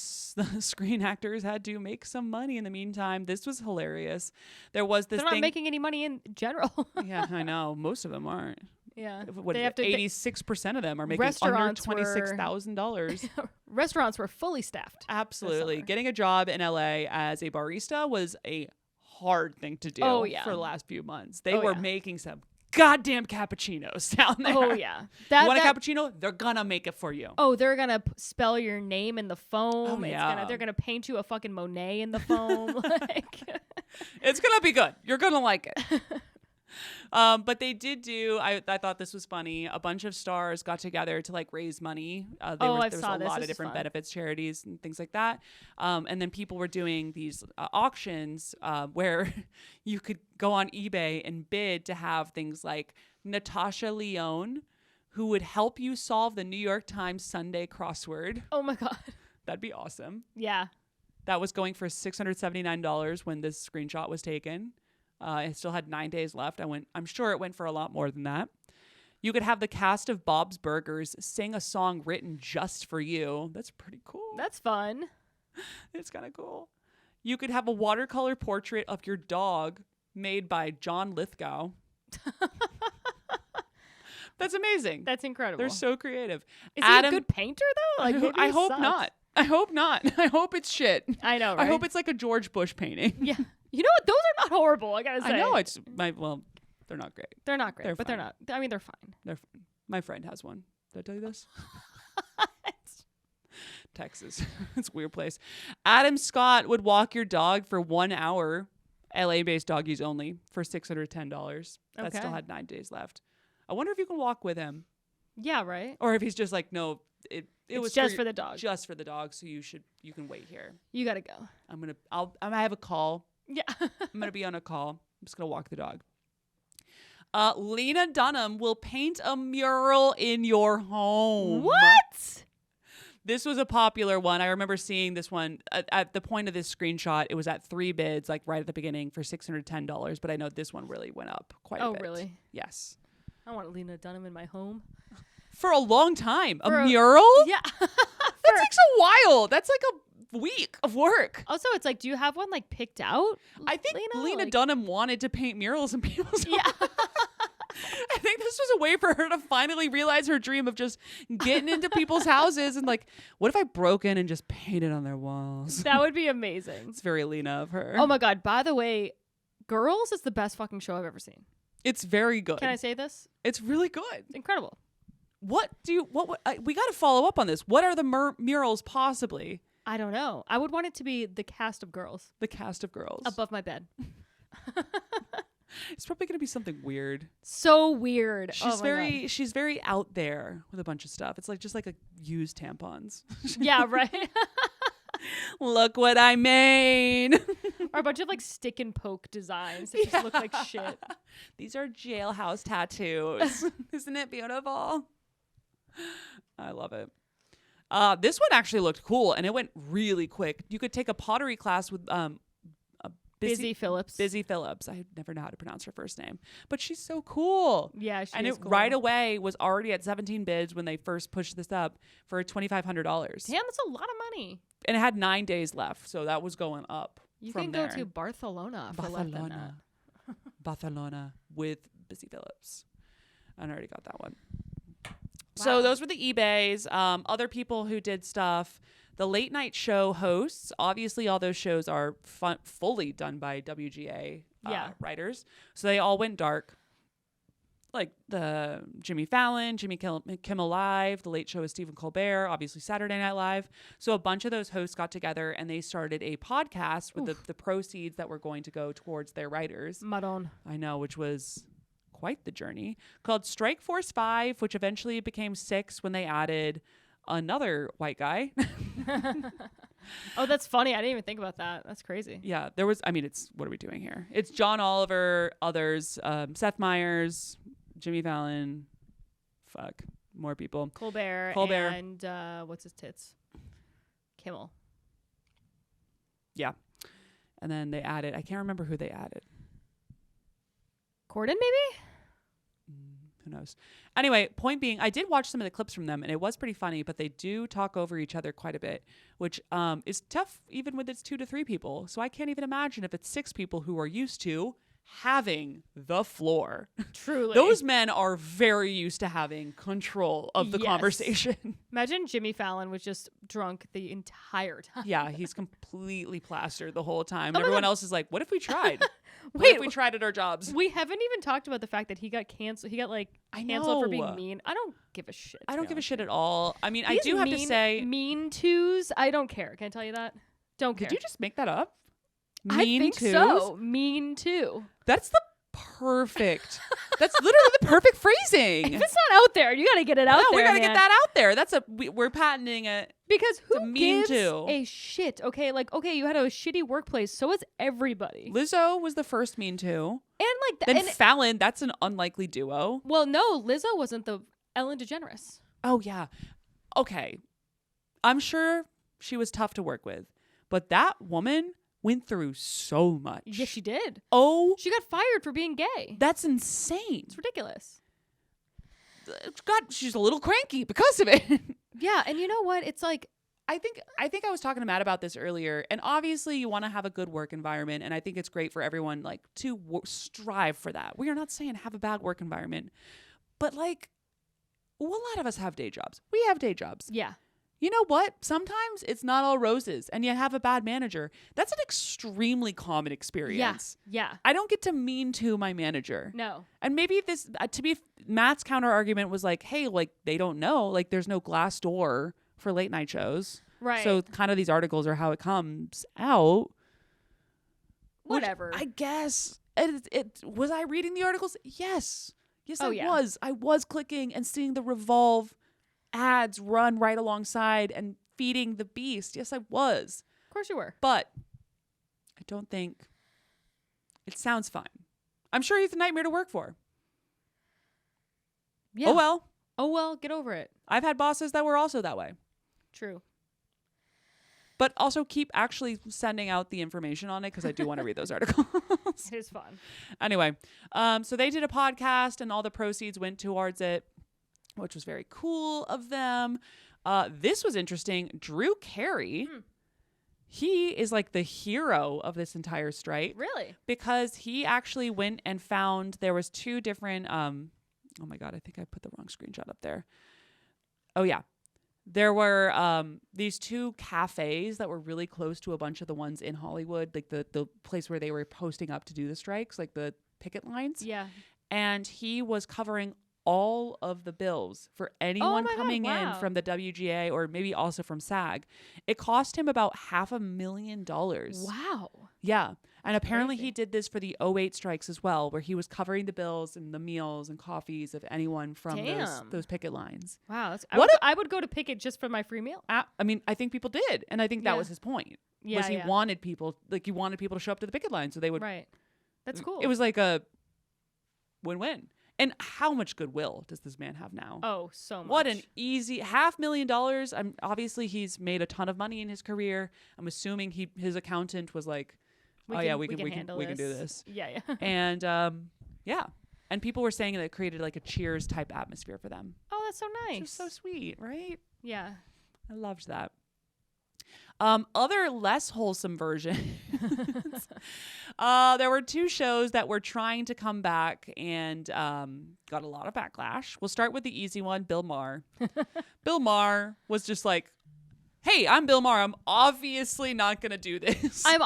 the screen actors had to make some money in the meantime. This was hilarious. There was this They're thing. not making any money in general. Yeah, I know. Most of them aren't. Yeah. What They is have it? to- 86% of them are making under Restaurants were- $26,000. Restaurants were fully staffed. Absolutely. summer. Getting a job in LA as a barista was a hard thing to do Oh, yeah. for the last few months. They Oh, were yeah. making some goddamn cappuccinos down there. Oh, yeah. You want a cappuccino? They're gonna make it for you. Oh, they're gonna spell your name in the foam. yeah. They're gonna paint you a fucking Monet in the foam. Like, It's gonna be good. You're gonna like it. But they did do, I thought this was funny, a bunch of stars got together to like raise money. There was saw a this. lot This of is different fun. benefits charities and things like that. And then people were doing these auctions where you could go on eBay and bid to have things like Natasha Lyonne, who would help you solve the New York Times Sunday crossword. oh my God. That'd be awesome. Yeah. That was going for $679 when this screenshot was taken. It still had 9 days left. I'm sure it went for a lot more than that. You could have the cast of Bob's Burgers sing a song written just for you. That's pretty cool. That's fun. It's kind of cool. You could have a watercolor portrait of your dog made by John Lithgow. That's amazing. That's incredible. They're so creative. Is he a good painter though? Like, maybe I he hope sucks. not. I hope not. I hope it's shit. I know, right? I hope it's like a George Bush painting. Yeah. You know what? Those are not horrible. I gotta say. I know they're not great. They're not great, They're but they're fine. not. I mean, they're fine. My friend has one. Did I tell you this? Texas. It's a weird place. Adam Scott would walk your dog for 1 hour, LA-based doggies only, for $610. That Okay. still had 9 days left. I wonder if you can walk with him, Yeah, right. or if he's just like, no, it It's was just for the dog. just for the dog. So you can wait here. You gotta go. I have a call. Yeah. I'm gonna be on a call. I'm just gonna walk the dog. Lena Dunham will paint a mural in your home. What? This was a popular one. I remember seeing this one at the point of this screenshot. It was at 3 bids, like right at the beginning, for $610. But I know this one really went up quite a bit. Oh, really? Yes. I want Lena Dunham in my home. For a long time. For a a- mural? Yeah. That takes a while. That's like a week of work. Also, it's like, do you have one like picked out? I think Lena Like- Dunham wanted to paint murals in people's homes. Yeah. I think this was a way for her to finally realize her dream of just getting into people's houses and like, what if I broke in and just painted on their walls? That would be amazing. It's very Lena of her. Oh my God. By the way, Girls is the best fucking show I've ever seen. It's very good. Can I say this? It's really good. It's incredible. We got to follow up on this. What are the murals possibly? I don't know. I would want it to be the cast of Girls The cast of Girls. above my bed. It's probably going to be something weird. So weird. She's Oh my very she's very out there with a bunch of stuff. It's like just like a used tampons. God. Yeah, right. Look what I made. Or a bunch of like stick and poke designs that just look like shit. These are jailhouse tattoos. Isn't it beautiful? I love it. This one actually looked cool, and it went really quick. You could take a pottery class with Busy Phillips. Busy Phillips. I never know how to pronounce her first name, but she's so cool. Yeah, she And is it cool. right away was already at 17 bids when they first pushed this up for $2,500. Damn, that's a lot of money. And it had 9 days left, so that was going up. You from can there. go to Barcelona for less than that. Barcelona with Busy Phillips. I already got that one. So those were the eBays. Other people who did stuff. The late night show hosts. Obviously, all those shows are fully done by WGA Yeah. writers. So they all went dark. like the Jimmy Fallon, Jimmy Kimmel Live, The Late Show with Stephen Colbert, obviously Saturday Night Live. So a bunch of those hosts got together and they started a podcast with the proceeds that were going to go towards their writers. Madon. I know, which was quite the journey, called Strike Force 5, which eventually became 6 when they added another white guy. Oh, that's funny. I didn't even think about that. That's crazy. Yeah, there was, I mean, it's, what are we doing here? It's John Oliver, others, Seth Meyers, Jimmy Fallon, more people. Colbert. And what's his tits? Kimmel. Yeah. And then they added, I can't remember who they added. Corden, maybe? Who knows? Anyway, point being, I did watch some of the clips from them and it was pretty funny, but they do talk over each other quite a bit, which is tough even with its 2 to 3 people. So I can't even imagine if it's 6 people who are used to having the floor. Truly. Those men are very used to having control of the conversation. Imagine Jimmy Fallon was just drunk the entire time. Yeah, he's completely plastered the whole time. Oh And everyone else is like, what if we tried? What Wait, if we tried at our jobs? We haven't even talked about the fact that he got canceled. He got canceled for being mean. I don't give a shit. I don't give a shit at all. I mean, I These do have to say, mean twos. I don't care. Can I tell you that? Don't care. did you just make that up? I think twos? so. Mean too. That's the perfect. That's literally the perfect phrasing. If it's not out there, you got to get it out there. We got to man. get that out there. That's we're patenting it. Because a who mean gives too. a shit? Okay, okay, you had a shitty workplace. So is everybody. Lizzo was the first mean too. And Then Fallon, that's an unlikely duo. well, no, Lizzo wasn't the Ellen DeGeneres. Oh yeah. Okay. I'm sure she was tough to work with, but that woman went through so much. Yes, she did. Oh, She got fired for being gay. that's insane. It's ridiculous. God, she's a little cranky because of it. Yeah, and you know what? It's like I think I was talking to Matt about this earlier, and obviously you want to have a good work environment, and I think it's great for everyone to strive for that. We are not saying have a bad work environment, but a lot of us have day jobs. We have day jobs. yeah. You know what? Sometimes it's not all roses, and you have a bad manager. That's an extremely common experience. Yeah. I don't get to mean to my manager. No. And maybe this, Matt's counter argument was like, hey, they don't know, there's no glass door for late night shows. Right. So kind of these articles are how it comes out. Whatever. I guess. Was I reading the articles? Yes. Yes, Oh, I yeah. was. I was clicking and seeing the Revolve ads run right alongside and feeding the beast. Yes, I was. Of course you were. But I don't think it sounds fine. I'm sure he's a nightmare to work for. Yeah. Oh well. Oh well, get over it. I've had bosses that were also that way. True. But also keep actually sending out the information on it because I do want to read those articles. It is fun. Anyway, so they did a podcast and all the proceeds went towards it, which was very cool of them. This was interesting. Drew Carey, he is the hero of this entire strike. Really? Because he actually went and found there was 2 different, oh my God, I think I put the wrong screenshot up there. Oh yeah. There were these 2 cafes that were really close to a bunch of the ones in Hollywood, the place where they were posting up to do the strikes, the picket lines. Yeah. And he was covering all of the bills for anyone my God, coming in wow. from the WGA or maybe also from SAG. It cost him about $500,000. Wow. Yeah. And apparently crazy. he did this for the 08 strikes as well, where he was covering the bills and the meals and coffees of anyone from Damn. those picket lines. Wow. What I would go to Picket just for my free meal. I mean, I think people did. And I think that Yeah. was his point. Yeah, was he yeah. wanted people, he wanted people to show up to the picket line so they would. Right. That's cool. It was like a win-win. And how much goodwill does this man have now? Oh, so much. What an easy $500,000. Obviously he's made a ton of money in his career. I'm assuming his accountant was like, we can do this. Yeah, yeah. And yeah. And people were saying that it created a Cheers type atmosphere for them. Oh, that's so nice. Which was so sweet, right? Yeah. I loved that. Other less wholesome versions. There were 2 shows that were trying to come back and got a lot of backlash. We'll start with the easy one, Bill Maher. Bill Maher was just like, hey, I'm Bill Maher. I'm obviously not going to do this. I'm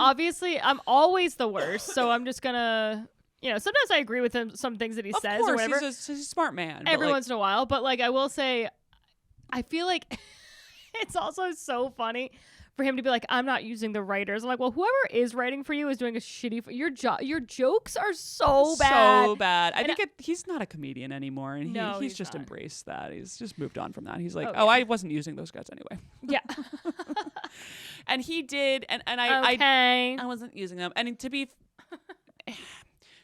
always the worst, so I'm just gonna You know, sometimes I agree with him, some things that he says or whatever. He's a smart man. Every once in a while. But like, I will say, I feel like it's also so funny for him to be like, I'm not using the writers. I'm like, well, whoever is writing for you is doing a shitty, your jokes are so bad. So bad. I think he's not a comedian anymore. And No, he's just not. embraced that. He's just moved on from that. He's like, Oh, yeah. I wasn't using those guys anyway. Yeah. And he did. And Okay. I wasn't using them. And to be...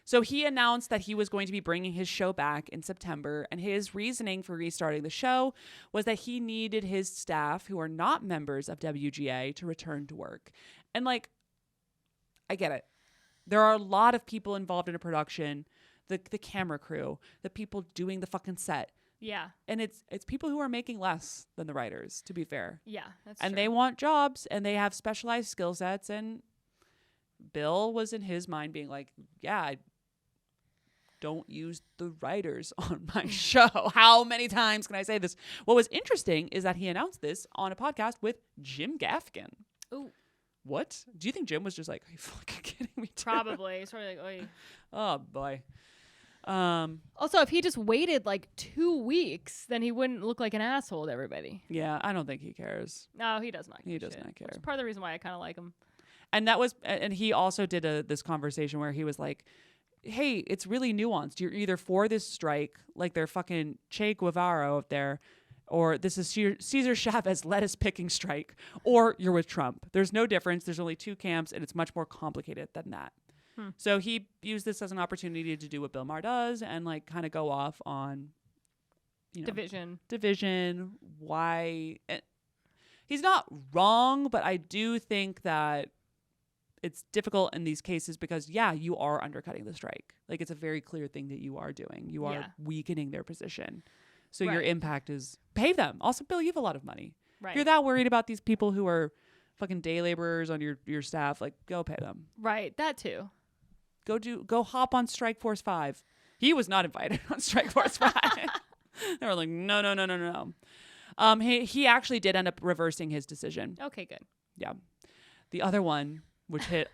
So he announced that he was going to be bringing his show back in September, and his reasoning for restarting the show was that he needed his staff, who are not members of WGA, to return to work. And like, I get it. There are a lot of people involved in a production, the camera crew, the people doing the fucking set. Yeah. And it's people who are making less than the writers, to be fair. Yeah, that's And true. they want jobs, and they have specialized skill sets. And Bill was in his mind being like, yeah, I don't use the writers on my show. How many times can I say this? What was interesting is that he announced this on a podcast with Jim Gaffigan. Ooh. What? Do you think Jim was just like, are you fucking kidding me? Too? Probably. Sort of like, oy. Oh, boy. Also, if he just waited like 2 weeks, then he wouldn't look like an asshole to everybody. Yeah, I don't think he cares. No, he does not. He does not care. Which is part of the reason why I kind of like him. And he also did this conversation where he was like, hey, it's really nuanced. You're either for this strike, like they're fucking Che Guevara out there, or this is Cesar Chavez lettuce picking strike, or you're with Trump. There's no difference. There's only two camps, and it's much more complicated than that. So he used this as an opportunity to do what Bill Maher does and like kind of go off on, you know, division. Why? He's not wrong, but I do think that it's difficult in these cases because, yeah, you are undercutting the strike. Like, it's a very clear thing that you are doing. You are weakening their position. So your impact is pay them. Also, Bill, you have a lot of money. Right. If you're that worried about these people who are fucking day laborers on your staff, like, go pay them. Right. That too. Go hop on Strike Force 5. He was not invited on Strike Force 5. They were like, no. He actually did end up reversing his decision. Okay, good. Yeah. The other one, which hit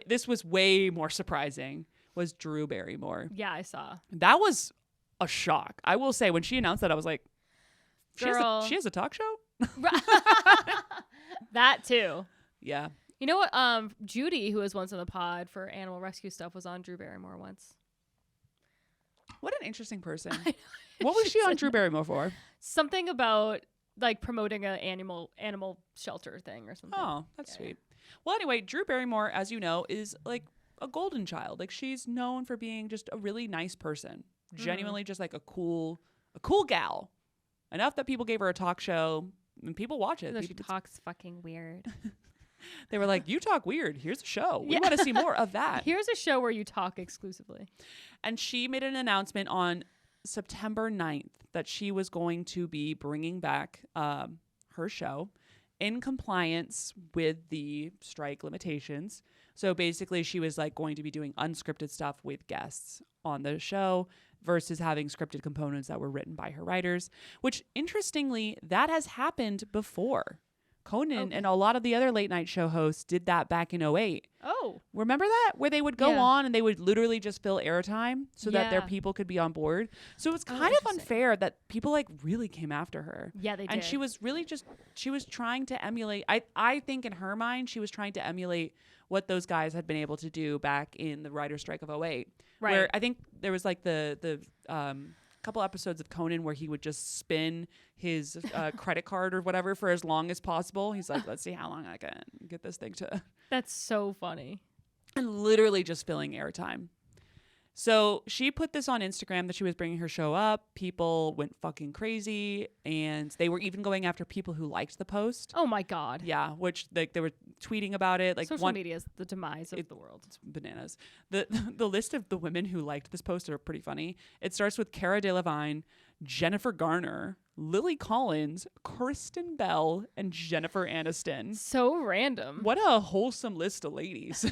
this was way more surprising, was Drew Barrymore. Yeah, I saw. That was a shock. I will say, when she announced that, I was like, Girl. She has a talk show? That too. Yeah. You know what? Judy, who was once on the pod for animal rescue stuff, was on Drew Barrymore once. What an interesting person. What was she on Drew Barrymore for? Something about like promoting a animal shelter thing or something. Oh, that's sweet. Well, anyway, Drew Barrymore, as you know, is like a golden child. Like, she's known for being just a really nice person. Genuinely just like a cool gal. Enough that people gave her a talk show and people watch it. She talks fucking weird. They were like, you talk weird. Here's a show. We want to see more of that. Here's a show where you talk exclusively. And she made an announcement on September 9th that she was going to be bringing back her show in compliance with the strike limitations. So basically, she was like going to be doing unscripted stuff with guests on the show versus having scripted components that were written by her writers, which interestingly, that has happened before. Conan and a lot of the other late night show hosts did that back in 2008. Oh. Remember that? Where they would go on and they would literally just fill airtime so that their people could be on board. So it was kind of unfair that people like really came after her. Yeah, they did. And she was really she was trying to emulate, I think in her mind, she was trying to emulate what those guys had been able to do back in the writer's strike of 2008. Right. Where I think there was like the couple episodes of Conan where he would just spin his credit card or whatever for as long as possible. He's like, let's see how long I can get this thing to. That's so funny. And literally just filling airtime. So she put this on Instagram that she was bringing her show up. People went fucking crazy, and they were even going after people who liked the post. Oh my God. Yeah, which like they were tweeting about it. Like social media is the demise of the world. It's bananas. The list of the women who liked this post are pretty funny. It starts with Cara Delevingne, Jennifer Garner, Lily Collins, Kristen Bell, and Jennifer Aniston. So random. What a wholesome list of ladies.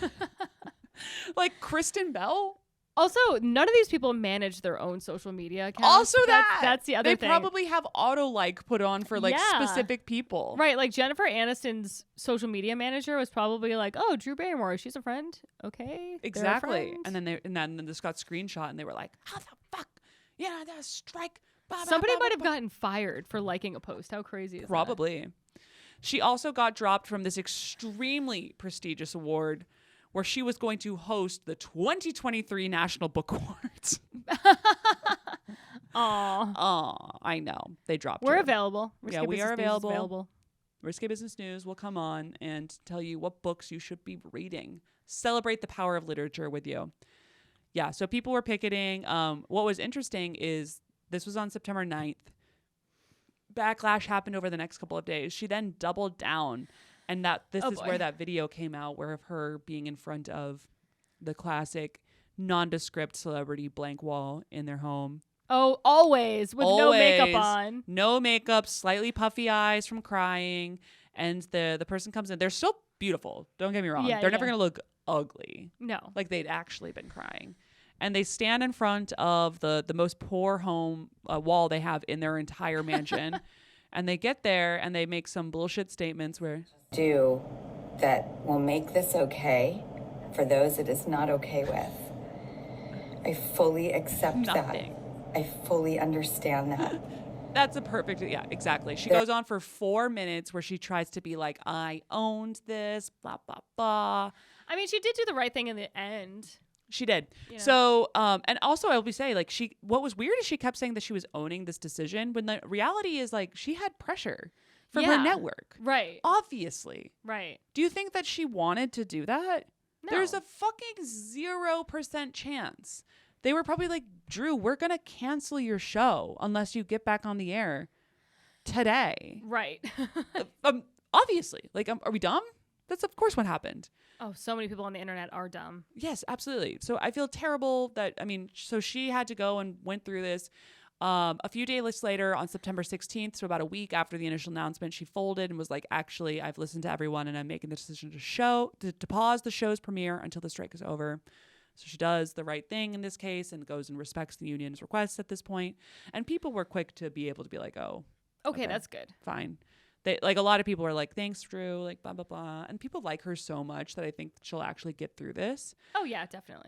Like Kristen Bell. Also, none of these people manage their own social media accounts. Also, that's the other they thing. probably have auto like put on for like Yeah. specific people. Right, like Jennifer Aniston's social media manager was probably like, "Oh, Drew Barrymore, she's a friend." Okay, they're a Exactly. friend. And then this got screenshot and they were like, how the fuck? Yeah, that's strike. Blah, blah, Somebody blah, might blah, have blah. gotten fired for liking a post. How crazy is that? Probably. She also got dropped from this extremely prestigious award where she was going to host the 2023 National Book Awards. Aw. Oh, I know. They dropped We're her. available. Yeah, Risque we are Business News is available. Risque Business News will come on and tell you what books you should be reading. Celebrate the power of literature with you. Yeah, so people were picketing. What was interesting is this was on September 9th. Backlash happened over the next couple of days. She then doubled down, and this is where that video came out, where of her being in front of the classic nondescript celebrity blank wall in their home. Oh, always with no makeup on. No makeup, slightly puffy eyes from crying, and the person comes in. They're still beautiful. Don't get me wrong. Yeah, They're never yeah. gonna look ugly. No. Like they'd actually been crying. And they stand in front of the most poor home wall they have in their entire mansion. And they get there and they make some bullshit statements where do that will make this okay for those it is not okay with. I fully accept Nothing. that. I fully understand that. that's a perfect, yeah, exactly. She goes on for 4 minutes where she tries to be like, I owned this, blah, blah, blah. I mean, she did do the right thing in the end. She did. Yeah. So, and also I will be saying, like, what was weird is she kept saying that she was owning this decision when the reality is, like, she had pressure from her Yeah. network. Right. Obviously. Right. Do you think that she wanted to do that? No. There's a fucking 0% chance. They were probably like, Drew, we're going to cancel your show unless you get back on the air today. Right. Obviously. Like, are we dumb? That's of course what happened. Oh, so many people on the internet are dumb. Yes, absolutely. So I feel terrible that, so she had to go and went through this. A few days later, on September 16th, so about a week after the initial announcement, she folded and was like, actually, I've listened to everyone and I'm making the decision to pause the show's premiere until the strike is over. So she does the right thing in this case and goes and respects the union's requests at this point. And people were quick to be able to be like, oh, Okay, that's good. fine. They, like, a lot of people were like, thanks, Drew, like, blah, blah, blah. And people like her so much that I think she'll actually get through this. Oh, yeah, definitely.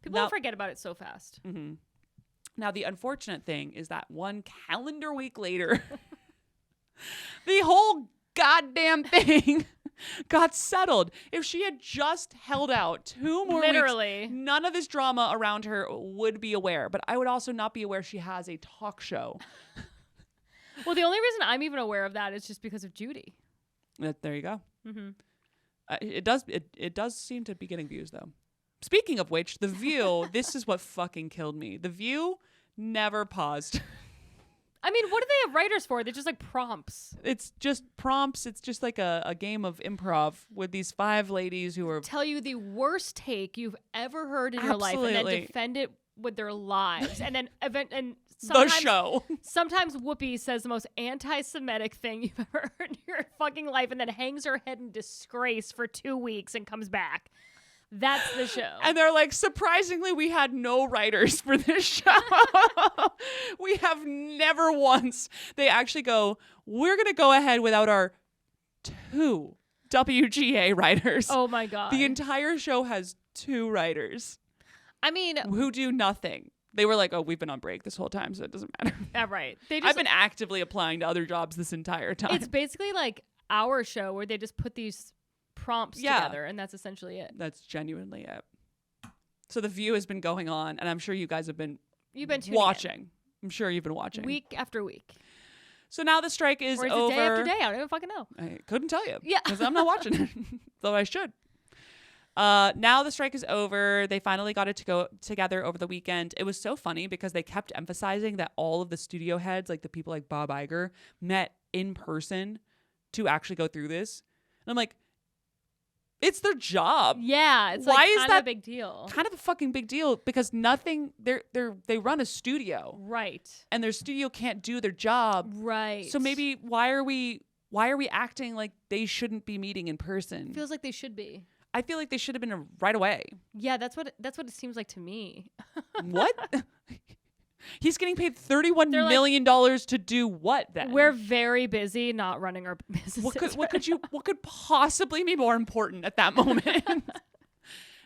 People now- forget about it so fast. Mm-hmm. Now, the unfortunate thing is that one calendar week later, the whole goddamn thing got settled. If she had just held out 2 more Literally. weeks, none of this drama around her would be aware. But I would also not be aware she has a talk show. Well, the only reason I'm even aware of that is just because of Judy. There you go. Mm-hmm. It does seem to be getting views, though. Speaking of which, The View, this is what fucking killed me. The View never paused. I mean, what do they have writers for? They're just like prompts. It's just prompts. It's just like a game of improv with these 5 ladies who are... Tell you the worst take you've ever heard in your life and then Absolutely. defend it with their lives. And then the sometimes, show. Sometimes Whoopi says the most anti-Semitic thing you've ever heard in your fucking life and then hangs her head in disgrace for 2 weeks and comes back. That's the show. And they're like, surprisingly, we had no writers for this show. We have never once. They actually go, we're going to go ahead without our 2 WGA writers. Oh my God. The entire show has 2 writers I mean, who do nothing. They were like, oh, we've been on break this whole time, so it doesn't matter. right. They just, I've been actively applying to other jobs this entire time. it's basically like our show where they just put these prompts together and that's essentially it. That's genuinely it. So The View has been going on, and I'm sure you guys have been You've been tuning watching. I'm sure you've been watching. in. Week after week. So now the strike is Or is over. it day after day? I don't even fucking know. I couldn't tell you. Yeah. Because I'm not watching it. Though I should. Now the strike is over. They finally got it to go together over the weekend. It was so funny because they kept emphasizing that all of the studio heads, like the people like Bob Iger, met in person to actually go through this. And I'm like, it's their job. Yeah, it's Why like is kind that of a big deal. Kind of a fucking big deal because nothing. They run a studio, Right. and their studio can't do their job. Right. So maybe why are we acting like they shouldn't be meeting in person? feels like they should be. I feel like they should have been right away. Yeah, that's what it seems like to me. What? He's getting paid $31 million to do what then? We're very busy not running our businesses. What could possibly be more important at that moment?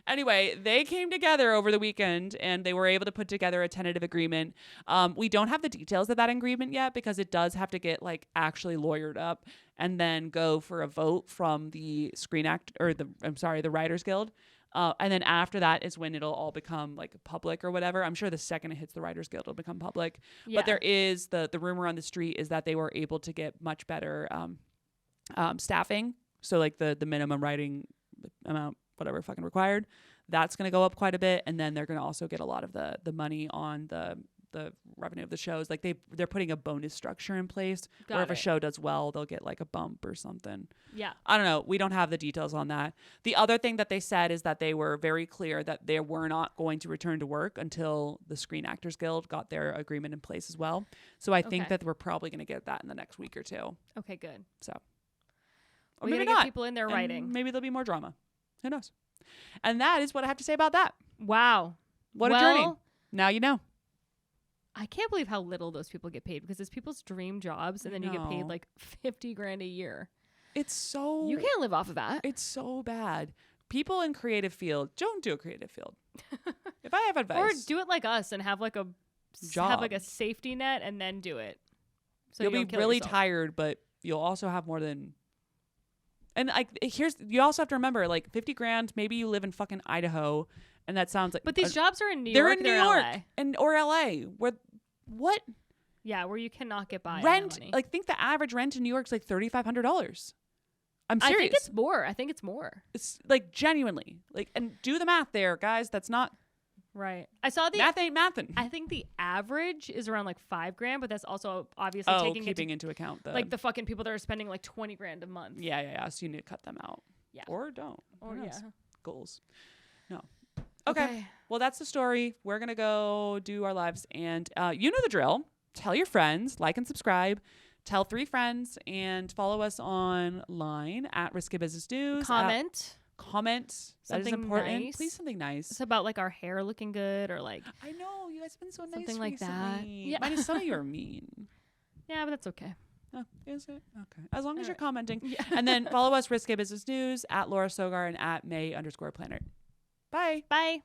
Anyway, they came together over the weekend and they were able to put together a tentative agreement. We don't have the details of that agreement yet because it does have to get like actually lawyered up and then go for a vote from the the Writers Guild. And then after that is when it'll all become like public or whatever. I'm sure the second it hits the Writers Guild, it'll become public. Yeah. But there is the rumor on the street is that they were able to get much better staffing. So like the minimum writing amount, whatever fucking required, that's going to go up quite a bit. And then they're going to also get a lot of the money on the revenue of the shows. Like they're putting a bonus structure in place where if a show does well, they'll get like a bump or something. Yeah. I don't know. We don't have the details on that. The other thing that they said is that they were very clear that they were not going to return to work until the Screen Actors Guild got their agreement in place as well. So I think that we're probably going to get that in the next week or two. Okay, good. So. Or maybe not. Get people in there and writing. Maybe there'll be more drama. Who knows? And that is what I have to say about that. Wow. What a journey. Now you know. I can't believe how little those people get paid because it's people's dream jobs and then you get paid like $50,000 a year. It's so... You can't live off of that. It's so bad. People in creative field, don't do a creative field. If I have advice... Or do it like us and have like a job. Have like a safety net and then do it. So you'll be really tired, but you'll also have more than... And like, you also have to remember, like $50,000, maybe you live in fucking Idaho and that sounds like... But these jobs are in New York. They're in New York. Or LA. Where, what? Yeah, where you cannot get by. Rent, like think the average rent in New York is like $3,500. I'm serious. I think it's more. It's like genuinely like, and do the math there, guys. That's not right. I saw the math ain't mathin'. I think the average is around like $5,000, but that's also obviously keeping into account the fucking people that are spending like $20,000 a month. Yeah. So you need to cut them out. Yeah. Or don't. Or Goals. No. Okay. Well, that's the story. We're gonna go do our lives, and you know the drill. Tell your friends, like and subscribe. Tell 3 friends and follow us online at Risky Business News. Comment. That is important. Nice. Please, something nice. It's about like our hair looking good or like. I know you guys have been so nice. Something like recently. that. Yeah. Minus some of you are mean. Yeah, but that's okay. Oh, is it? Okay. As long as you're right. commenting. Yeah. And then follow us Risky Business News at Laura Sogar and at May_Planner. Bye. Bye.